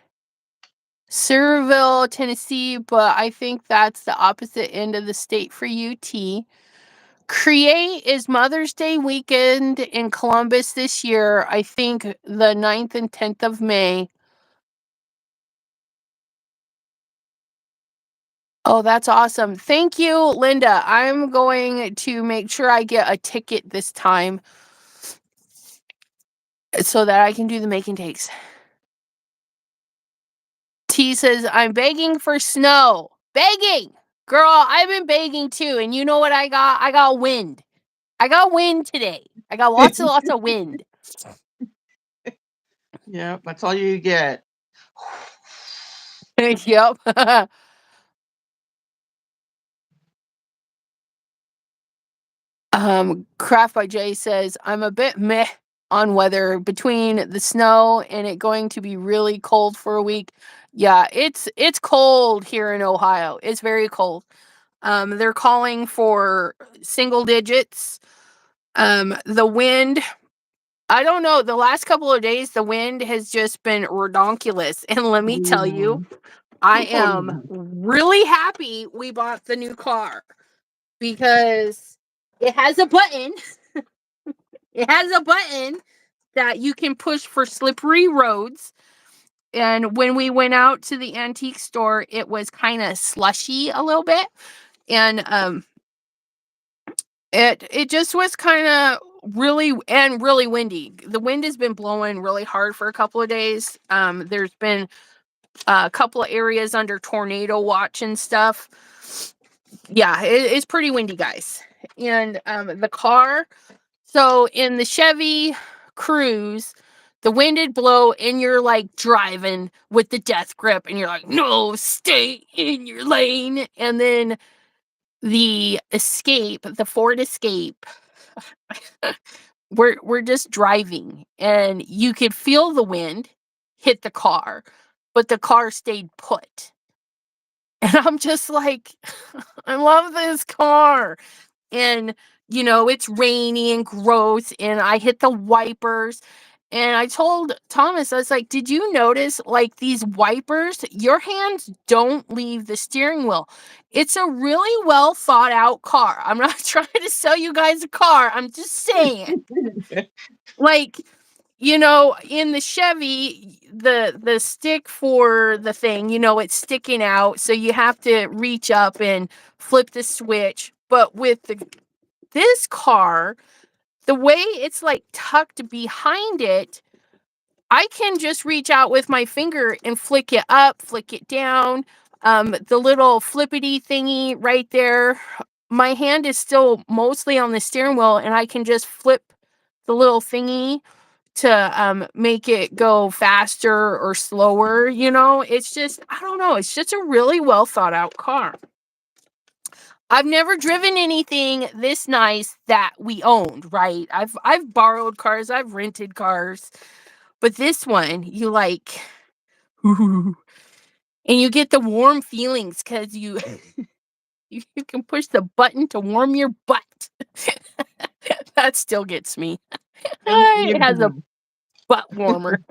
Cedarville, Tennessee, but I think that's the opposite end of the state for UT. Create is Mother's Day weekend in Columbus this year. I think the 9th and 10th of May. Oh, that's awesome. Thank you, Linda. I'm going to make sure I get a ticket this time so that I can do the make and takes. T says, I'm begging for snow. Begging! Girl, I've been begging too. And you know what I got? I got wind. I got wind today. I got lots of wind. Yeah, that's all you get. Yep. Craft by Jay says, I'm a bit meh on weather between the snow and it going to be really cold for a week. Yeah, it's cold here in Ohio. It's very cold. They're calling for single digits. The wind, I don't know, the last couple of days the wind has just been redonkulous. And let me tell you, I am really happy we bought the new car because it has a button. It has a button that you can push for slippery roads. And when we went out to the antique store, it was kind of slushy a little bit. And it just was kind of really windy. The wind has been blowing really hard for a couple of days. There's been a couple of areas under tornado watch and stuff. Yeah, it's pretty windy, guys. And the car, so in the Chevy Cruze, the wind would blow and you're like driving with the death grip and you're like, no, stay in your lane. And then the Escape, the Ford Escape, we're just driving and you could feel the wind hit the car, but the car stayed put. And I'm just like, I love this car. And, you know, it's rainy and gross. And I hit the wipers. And I told Thomas, I was like, did you notice like these wipers? Your hands don't leave the steering wheel. It's a really well thought out car. I'm not trying to sell you guys a car. I'm just saying. Like, you know, in the Chevy, the stick for the thing, you know, it's sticking out, so you have to reach up and flip the switch. But with this car, the way it's like tucked behind it, I can just reach out with my finger and flick it up, flick it down. The little flippity thingy right there. My hand is still mostly on the steering wheel, and I can just flip the little thingy to make it go faster or slower. You know, it's just, I don't know, it's just a really well thought out car. I've never driven anything this nice that we owned, right? I've borrowed cars, I've rented cars, but this one, you like, and you get the warm feelings because you can push the button to warm your butt. That still gets me. It has a butt warmer.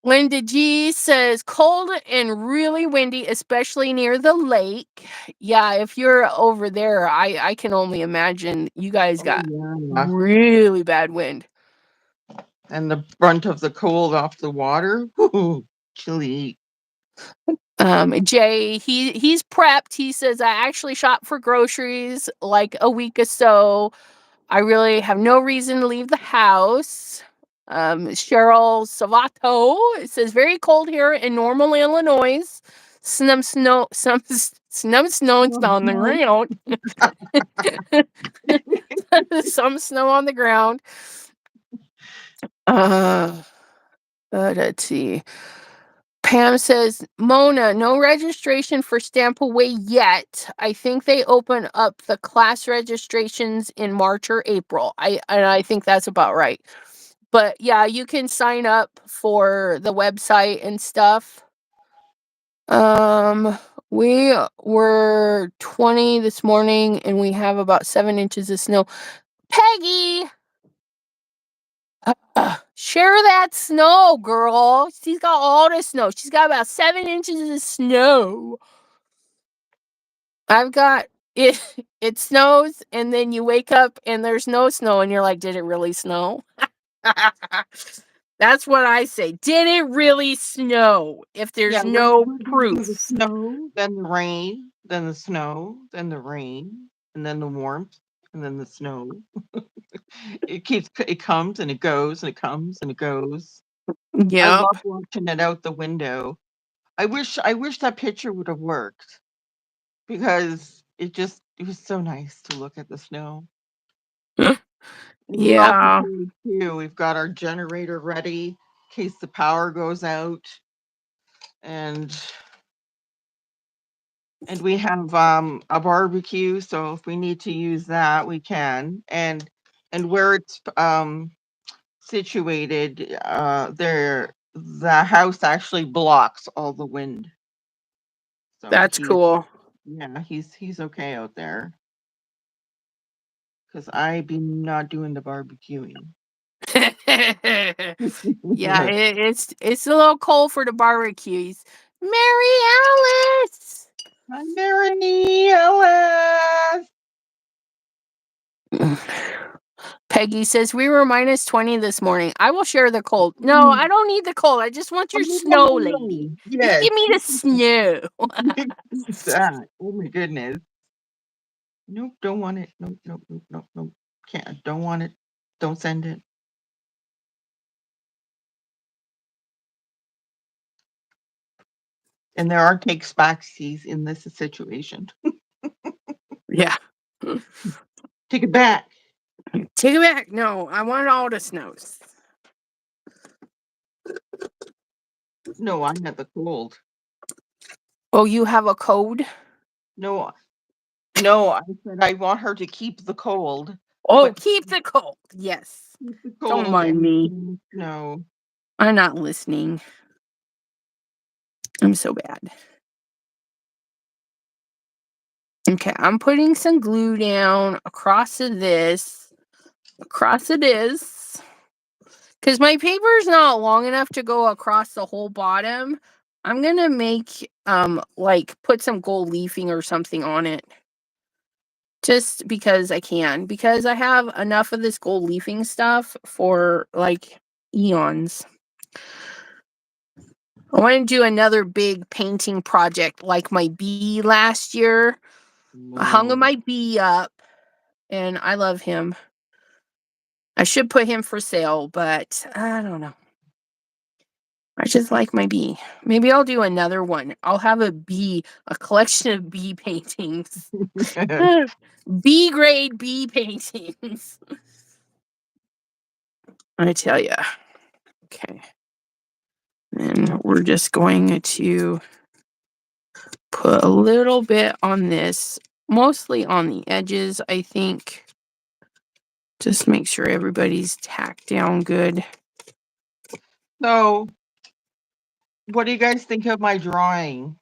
Linda G says cold and really windy, especially near the lake. Yeah, if you're over there, I can only imagine you guys got really bad wind. And the brunt of the cold off the water. Woo, chilly. Jay, he's prepped. He says I actually shop for groceries like a week or so. I really have no reason to leave the house. Cheryl Savato, it says very cold here in Normal, Illinois. some snow on the ground. Some snow on the ground. Let's see. Pam says, Mona, no registration for Stamp Away yet. I think they open up the class registrations in March or April. I think that's about right. But yeah, you can sign up for the website and stuff. We were 20 this morning and we have about 7 inches of snow. Peggy! Share that snow, girl. She's got all the snow. She's got about 7 inches of snow. I've got it. It snows, and then you wake up and there's no snow, and you're like, did it really snow? That's what I say. Did it really snow? If there's no proof. The snow, then the rain, then the snow, then the rain, and then the warmth, and then the snow. It comes and it goes, and it comes and it goes. I Yeah. love watching it out the window. I wish that picture would have worked because it was so nice to look at the snow. We're all Yeah. prepared too. We've got our generator ready in case the power goes out, and we have a barbecue, so if we need to use that, we can. And where it's situated, the house actually blocks all the wind. So That's cool. Yeah, he's okay out there. Because I be not doing the barbecuing. Yeah, it's a little cold for the barbecues. Mary Alice! Hi, Mary Alice! Peggy says, we were minus 20 this morning. I will share the cold. No, I don't need the cold. I just want your snow, lady. Just give me the snow. That. Oh my goodness. Nope, don't want it. Nope. Can't. Don't want it. Don't send it. And there are takes backsies in this situation. Yeah. Take it back. Take it back. No, I want all the snows. No, I have the cold. Oh, you have a code? No, I said I want her to keep the cold. Oh, keep the cold. Yes. Keep the Don't cold mind me. No. I'm not listening. I'm so bad. Okay, I'm putting some glue down across of this. Across it is. Because my paper is not long enough to go across the whole bottom. I'm going to make, like, put some gold leafing or something on it. Just because I can. Because I have enough of this gold leafing stuff for, like, eons. I want to do another big painting project like my bee last year. I hung my bee up, and I love him. I should put him for sale, but I don't know. I just like my bee. Maybe I'll do another one. I'll have a collection of bee paintings. B grade bee paintings. I tell ya. Okay. And we're just going to put a little bit on this, mostly on the edges, I think. Just make sure everybody's tacked down good. So, what do you guys think of my drawing?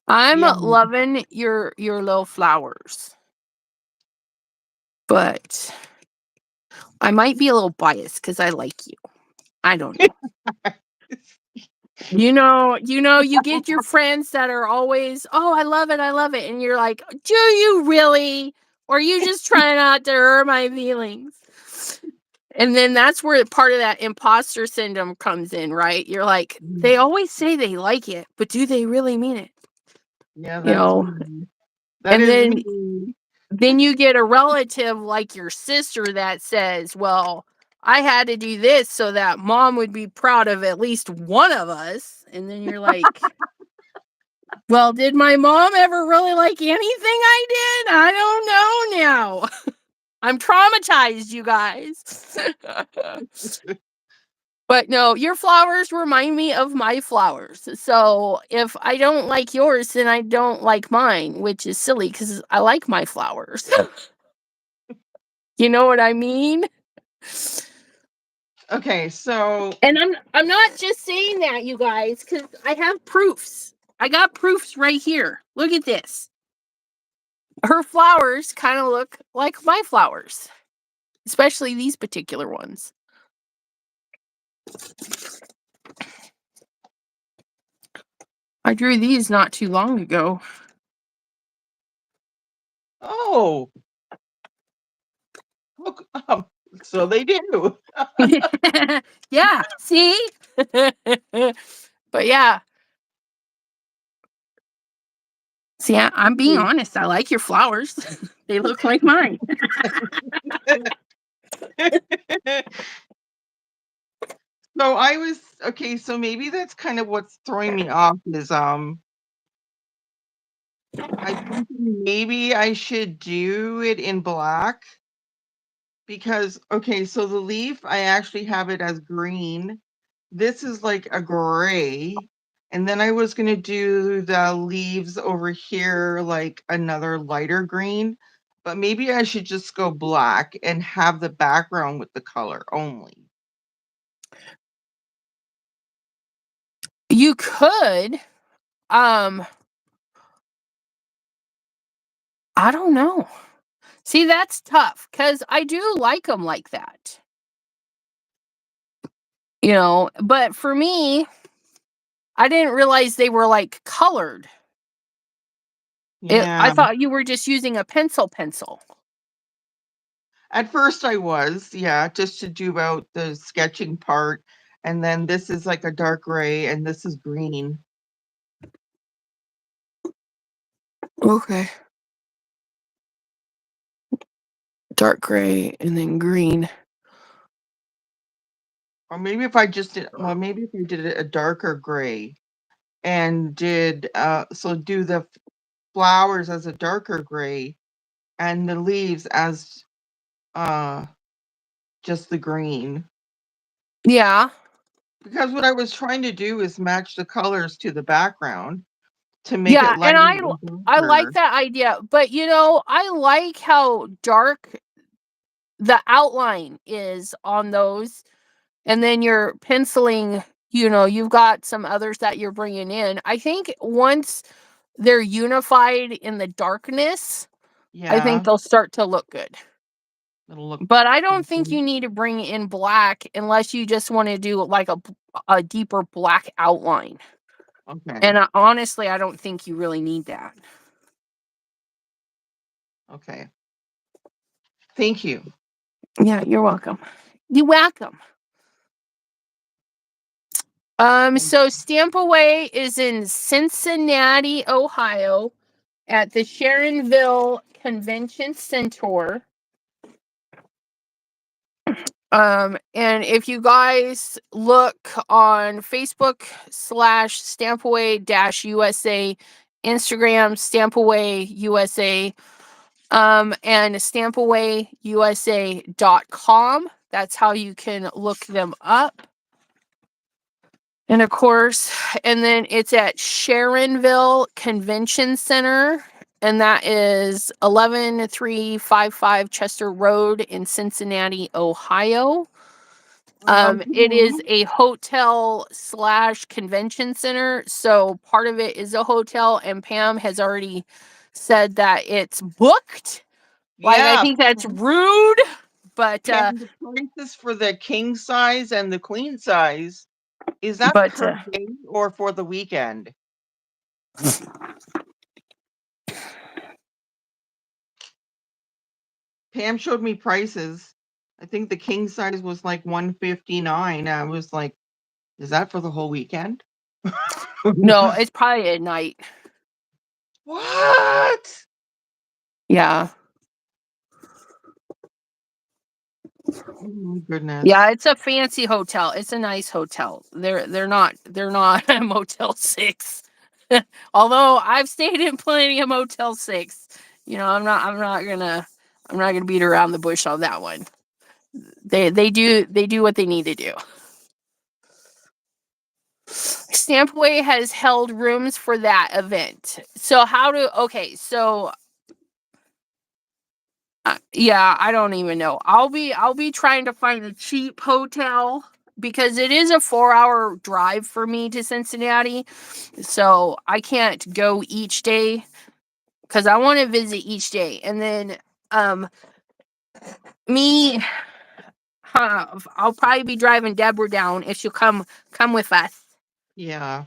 I'm loving your little flowers. But I might be a little biased because I like you. I don't know. You get your friends that are always, oh, I love it. And you're like, do you really? Or are you just trying not to hurt my feelings? And then that's where part of that imposter syndrome comes in, right? You're like, they always say they like it, but do they really mean it? Yeah, that's me. Then you get a relative like your sister that says, well, I had to do this so that mom would be proud of at least one of us. And then you're like, Well, did my mom ever really like anything I did? I don't know now. I'm traumatized, you guys. But no, your flowers remind me of my flowers. So if I don't like yours, then I don't like mine, which is silly because I like my flowers. You know what I mean? Okay, so And I'm not just saying that, you guys, because I have proofs. I got proofs right here. Look at this. Her flowers kind of look like my flowers, especially these particular ones. I drew these not too long ago. oh, look, so they do. Yeah, see? But yeah. See, I'm being honest. I like your flowers. They look like mine. So I was okay, so maybe that's kind of what's throwing me off is I think maybe I should do it in black because okay, so the leaf I actually have it as green. This is like a gray. And then I was gonna do the leaves over here like another lighter green, but maybe I should just go black and have the background with the color only. You could. I don't know. See, that's tough because I do like them like that. But for me, I didn't realize they were like colored. I Yeah. thought you were just using a pencil. At first I was, yeah, just to do about the sketching part. And then this is like a dark gray and this is green. Okay. Dark gray and then green. Or maybe if I just did, well, maybe if I did it a darker gray and did, so do the flowers as a darker gray and the leaves as uh just the green. Yeah. Because what I was trying to do is match the colors to the background to make it Yeah, and lighter and I like darker. that idea. But I like how dark the outline is on those, and then you're penciling, you've got some others that you're bringing in. I think once they're unified in the darkness, I think Yeah, they'll start to look good. it'll look But I don't think pretty. you need to bring in black unless you just want to do like a deeper black outline. Okay, And honestly, I don't think you really need that. okay. Thank you. Yeah, you're welcome. You're welcome. So Stamp Away is in Cincinnati, Ohio, at the Sharonville Convention Center. And if you guys look on Facebook /Stampaway-USA, Instagram Stampaway USA, and stampawayusa.com. That's how you can look them up. And of course, and then it's at Sharonville Convention Center, and that is 11355 Chester Road in Cincinnati, Ohio. It is a hotel / convention center, so part of it is a hotel, and Pam has already said that it's booked. Like, I Yeah, think that's rude, but and the prices for the king size and the queen size, is that but per day or for the weekend? Pam showed me prices. I think the king size was like 159. I was like, is that for the whole weekend? no, it's probably at night. What? Yeah. Oh my goodness. Yeah, it's a fancy hotel. It's a nice hotel. They're not Motel 6. Although I've stayed in plenty of Motel 6. I'm not gonna beat around the bush on that one. They do what they need to do. Stampaway has held rooms for that event. So yeah, I don't even know. I'll be trying to find a cheap hotel because it is a 4-hour drive for me to Cincinnati. So I can't go each day because I want to visit each day. And then I'll probably be driving Deborah down if she'll come with us. Yeah.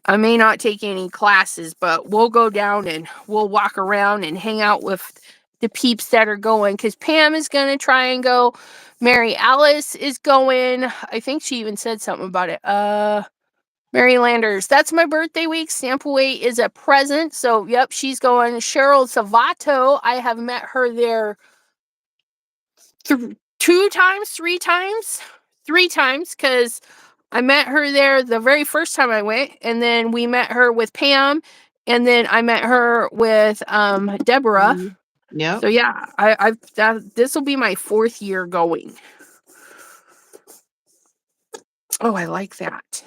I may not take any classes, but we'll go down and we'll walk around and hang out with the peeps that are going, because Pam is going to try and go. Mary Alice is going. I think she even said something about it. Mary Landers, that's my birthday week. Stampaway is a present. So, yep, she's going. Cheryl Savato, I have met her there 3 times, because I met her there the very first time I went, and then we met her with Pam, and then I met her with Deborah. Yeah. So yeah, this will be my 4th year going. Oh, I like that.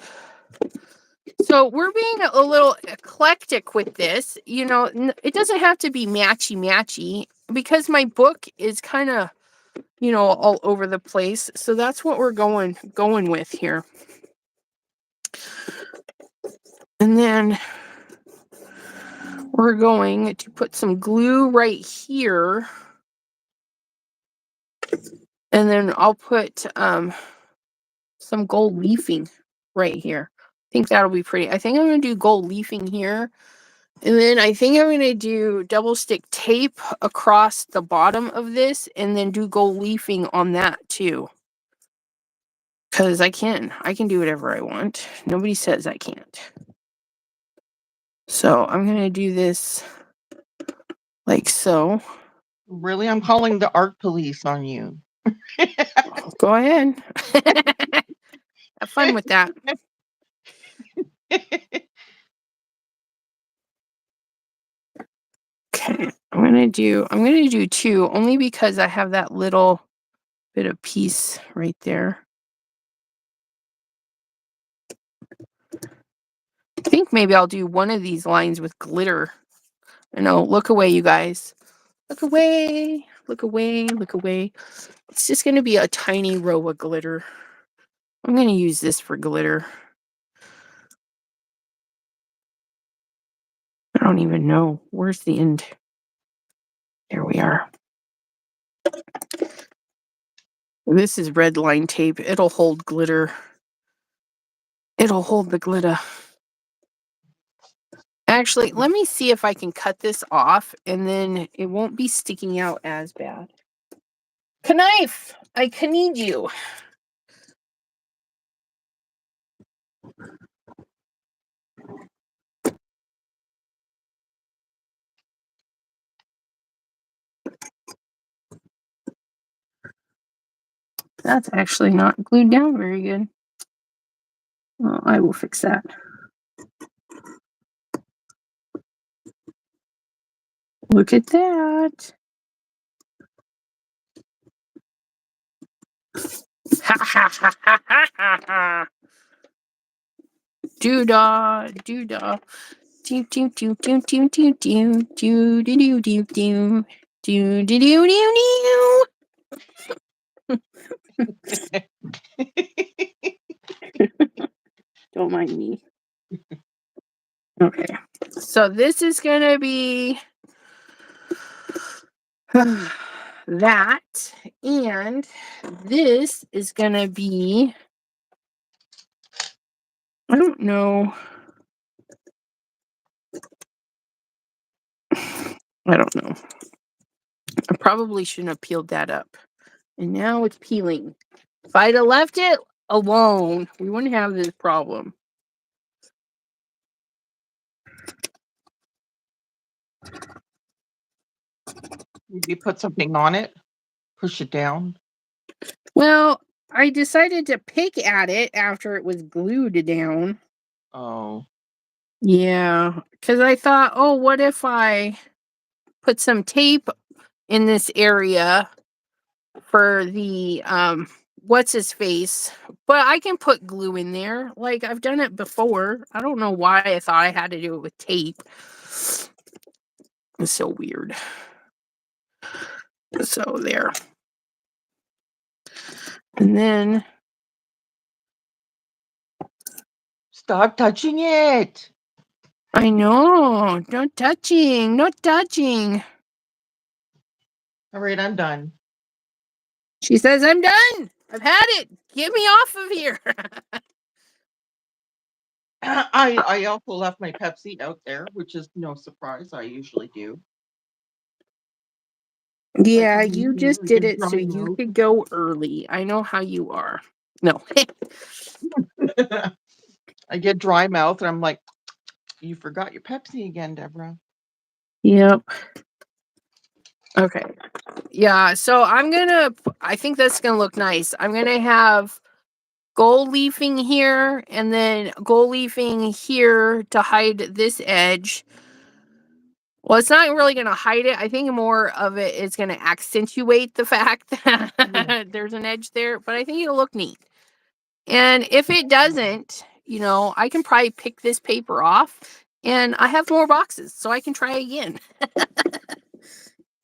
So we're being a little eclectic with this. It doesn't have to be matchy because my book is kind of, all over the place. So that's what we're going with here. And then we're going to put some glue right here. And then I'll put some gold leafing right here. I think that'll be pretty. I think I'm going to do gold leafing here. And then I think I'm going to do double stick tape across the bottom of this and then do gold leafing on that too. Because I can do whatever I want. Nobody says I can't. So I'm going to do this like so. Really? I'm calling the art police on you. Go ahead. Have fun with that. Okay, I'm gonna do 2 only because I have that little bit of piece right there. I think maybe I'll do one of these lines with glitter. No, look away, you guys. Look away, look away, look away. It's just gonna be a tiny row of glitter. I'm gonna use this for glitter. I don't even know. Where's the end? There we are. This is red line tape. It'll hold glitter. It'll hold the glitter. Actually, let me see if I can cut this off and then it won't be sticking out as bad. Knife, I can need you. That's actually not glued down very good. Well, I will fix that. Look at that. Ha ha ha ha ha ha ha. Doo-dah, doo-dah. Do do do do do do do do do do do do do do do do. Don't mind me. Okay, so this is gonna be that, and this is gonna be, I don't know. I don't know. I probably shouldn't have peeled that up. And now it's peeling. If I'd have left it alone, we wouldn't have this problem. Maybe put something on it, push it down. Well, I decided to pick at it after it was glued down. Oh, Yeah, because I thought, oh, what if I put some tape in this area for the what's his face? But I can put glue in there. Like I've done it before. I don't know why I thought I had to do it with tape. It's so weird. So there. And then stop touching it. I know. No touching. No touching. All right, I'm done. She says, I'm done. I've had it. Get me off of here. I also left my Pepsi out there, which is no surprise. I usually do. Yeah, Like, you just I did get it so dry you mouth. could go early. I know how you are. No. I get dry mouth, and I'm like, you forgot your Pepsi again, Deborah. Yep. Okay. Yeah, so I think that's gonna look nice. I'm gonna have gold leafing here and then gold leafing here to hide this edge. Well, it's not really gonna hide it. I think more of it is gonna accentuate the fact Yeah. that there's an edge there, but I think it'll look neat. And if it doesn't, I can probably pick this paper off and I have more boxes, so I can try again.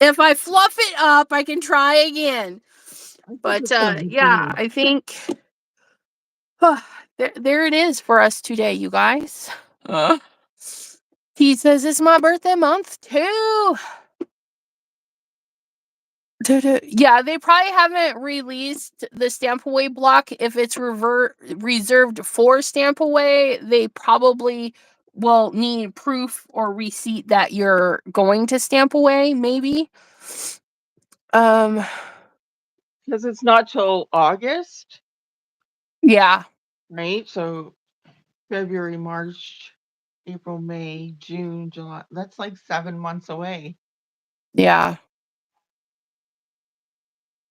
If I fluff it up, I can try again. I think But it's gonna be yeah, good. I think there it is for us today, you guys. He says it's my birthday month too. Yeah, they probably haven't released the stamp away block. If it's reserved for stamp away, they probably will need proof or receipt that you're going to stamp away, maybe. Um, Because it's not till August, yeah, right? So February, March, April, May, June, July. That's like 7 months away. yeah.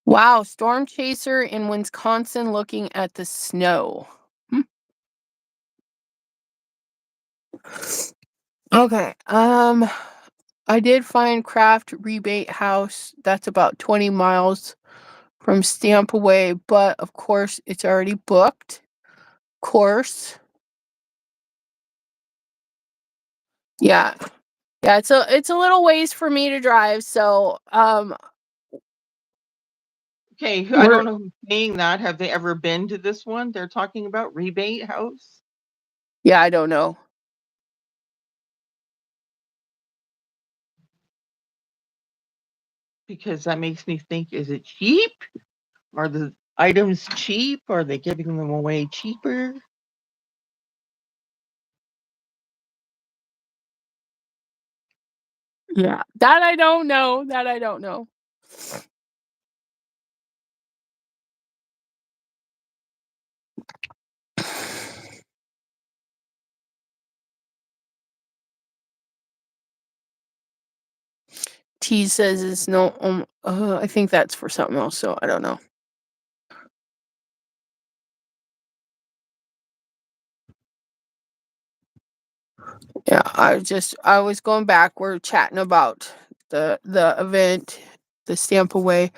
Wow, storm chaser in Wisconsin looking at the snow. Hmm. Okay. I did find Craft Rebate House. That's about 20 miles from Stamp Away, but of course it's already booked. Of course. Yeah. Yeah, it's a little ways for me to drive, so Okay, I we're don't know who's saying that. Have they ever been to this one? They're talking about Rebate House yeah, I don't know. because that makes me think, is it cheap? Are the items cheap? Are they giving them away cheaper? Yeah. That I don't know. That I don't know. T says it's no I think that's for something else, so I don't know. Yeah, I was going back. We're chatting about the event, the stamp away.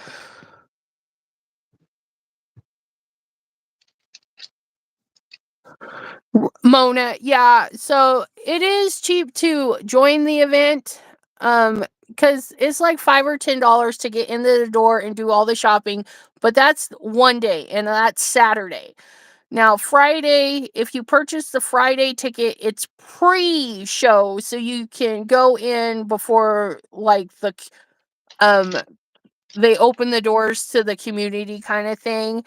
Mona, yeah. So it is cheap to join the event. Because it's like $5 or $10 to get into the door and do all the shopping, but that's one day and that's Saturday. Now, Friday, if you purchase the Friday ticket, it's pre-show, so you can go in before like they open the doors to the community kind of thing.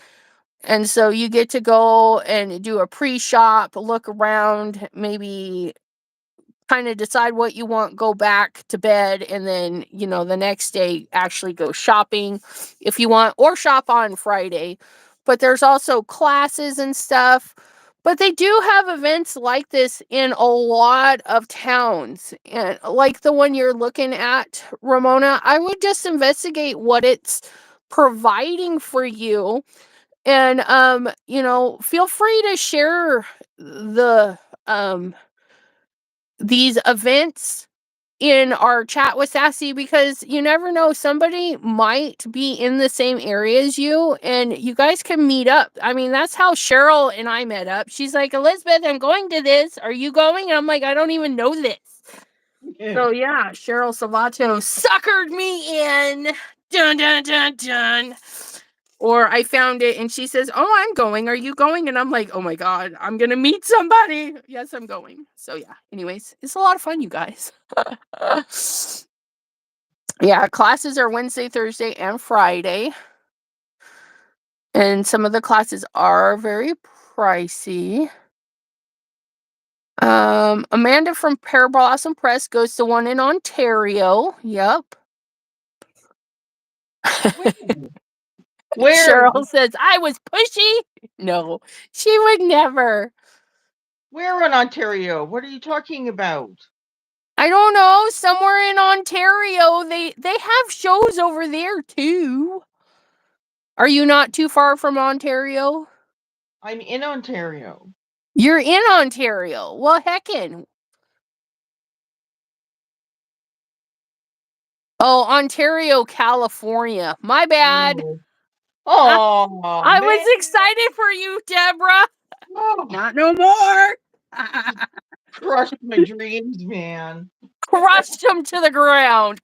And so you get to go and do a pre-shop, look around, maybe kind of decide what you want, go back to bed, and then, the next day actually go shopping if you want, or shop on Friday. But there's also classes and stuff. But they do have events like this in a lot of towns. And like the one you're looking at, Ramona, I would just investigate what it's providing for you. And feel free to share the these events in our chat with Sassy, because you never know, somebody might be in the same area as you and you guys can meet up. I mean, that's how Cheryl and I met up. She's like, Elizabeth, I'm going to this. Are you going? And I'm like, I don't even know this. So yeah, Cheryl Salvato suckered me in. Dun, dun, dun, dun. Or I found it and she says, oh, I'm going. Are you going? And I'm like, oh my God, I'm going to meet somebody. Yes, I'm going. So yeah, anyways, it's a lot of fun, you guys. Yeah, classes are Wednesday, Thursday, and Friday. And some of the classes are very pricey. Amanda from Pear Blossom Press goes to one in Ontario. Yep. Where? Cheryl says, I was pushy. No, she would never. Where in Ontario? What are you talking about? I don't know. Somewhere in Ontario. They have shows over there too. Are you not too far from Ontario? I'm in Ontario. You're in Ontario. Well, heckin'. Oh, Ontario, California. My bad. Oh, I man. was excited for you, Deborah. Oh, Not no more. crushed my dreams, man. Crushed them to the ground.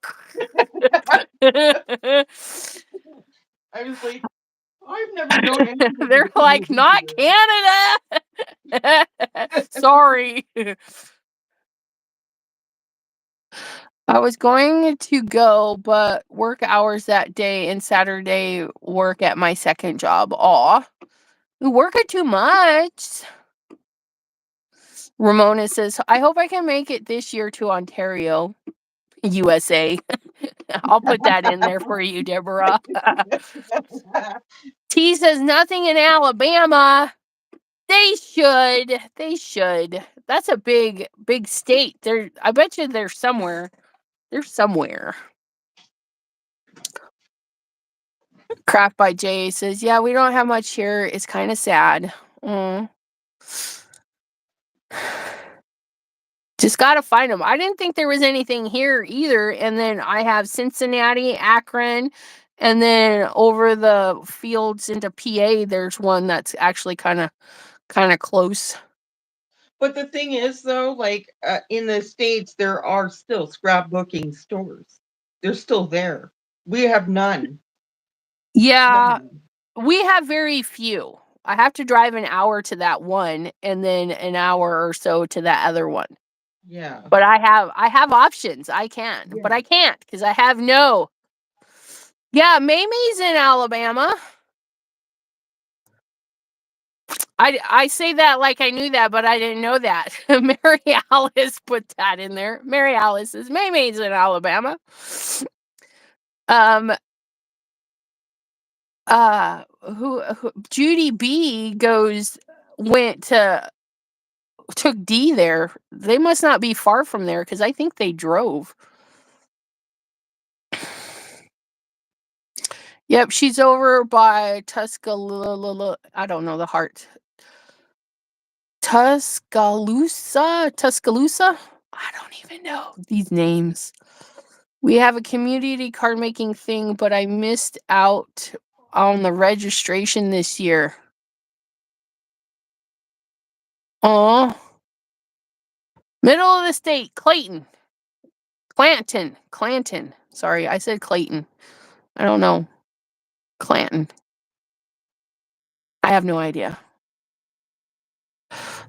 I was like, I've never known anybody. They're like, not Canada. Sorry. I was going to go, but work hours that day and Saturday work at my second job. Aw, you work it too much. Ramona says, I hope I can make it this year to Ontario, USA. I'll put that in there for you, Deborah. T says, nothing in Alabama. They should. They should. That's a big, big state. I bet you they're somewhere. They're somewhere. Craft by Jay says, yeah, we don't have much here. It's kind of sad. Just got to find them. I didn't think there was anything here either. And then I have Cincinnati, Akron, and then over the fields into PA, there's one that's actually kind of close. But the thing is, though, like in the States, there are still scrapbooking stores. They're still there. We have none. Yeah, None. we have very few. I have to drive an hour to that one and then an hour or so to that other one. Yeah. But I have options. I can. Yeah. But I can't because I have no. Yeah, Mamie's in Alabama. I say that like I knew that, but I didn't know that. Mary Alice put that in there. Mary Alice says Mamie's in Alabama. Who Judy B took D there. They must not be far from there because I think they drove. Yep, she's over by Tuscaloosa. I don't know the heart. Tuscaloosa? I don't even know these names. We have a community card making thing, but I missed out on the registration this year. Aw. Middle of the state, Clanton. Sorry, I said Clayton. I don't know. Clanton. I have no idea.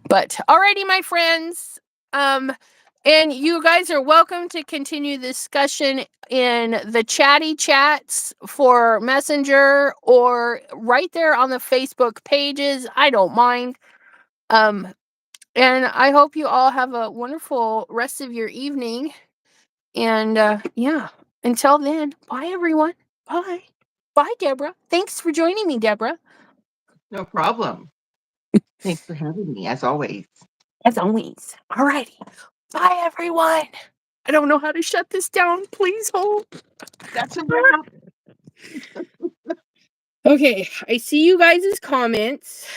But alrighty, my friends. And you guys are welcome to continue the discussion in the chatty chats for Messenger or right there on the Facebook pages. I don't mind. And I hope you all have a wonderful rest of your evening. And yeah, until then, bye everyone. Bye. Bye, Deborah. Thanks for joining me, Deborah. No problem. Thanks for having me, as always. As always. Alrighty. Bye, everyone. I don't know how to shut this down. Please hold. That's a wrap. Okay, I see you guys' comments.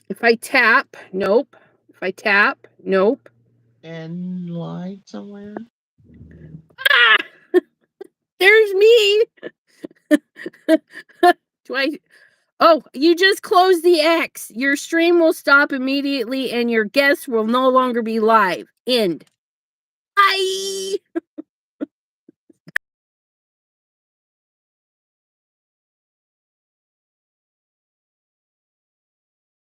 If I tap, nope. If I tap, nope. And live somewhere. Ah! There's me. Do I? Oh, you just closed the X. Your stream will stop immediately and your guests will no longer be live. End. Bye.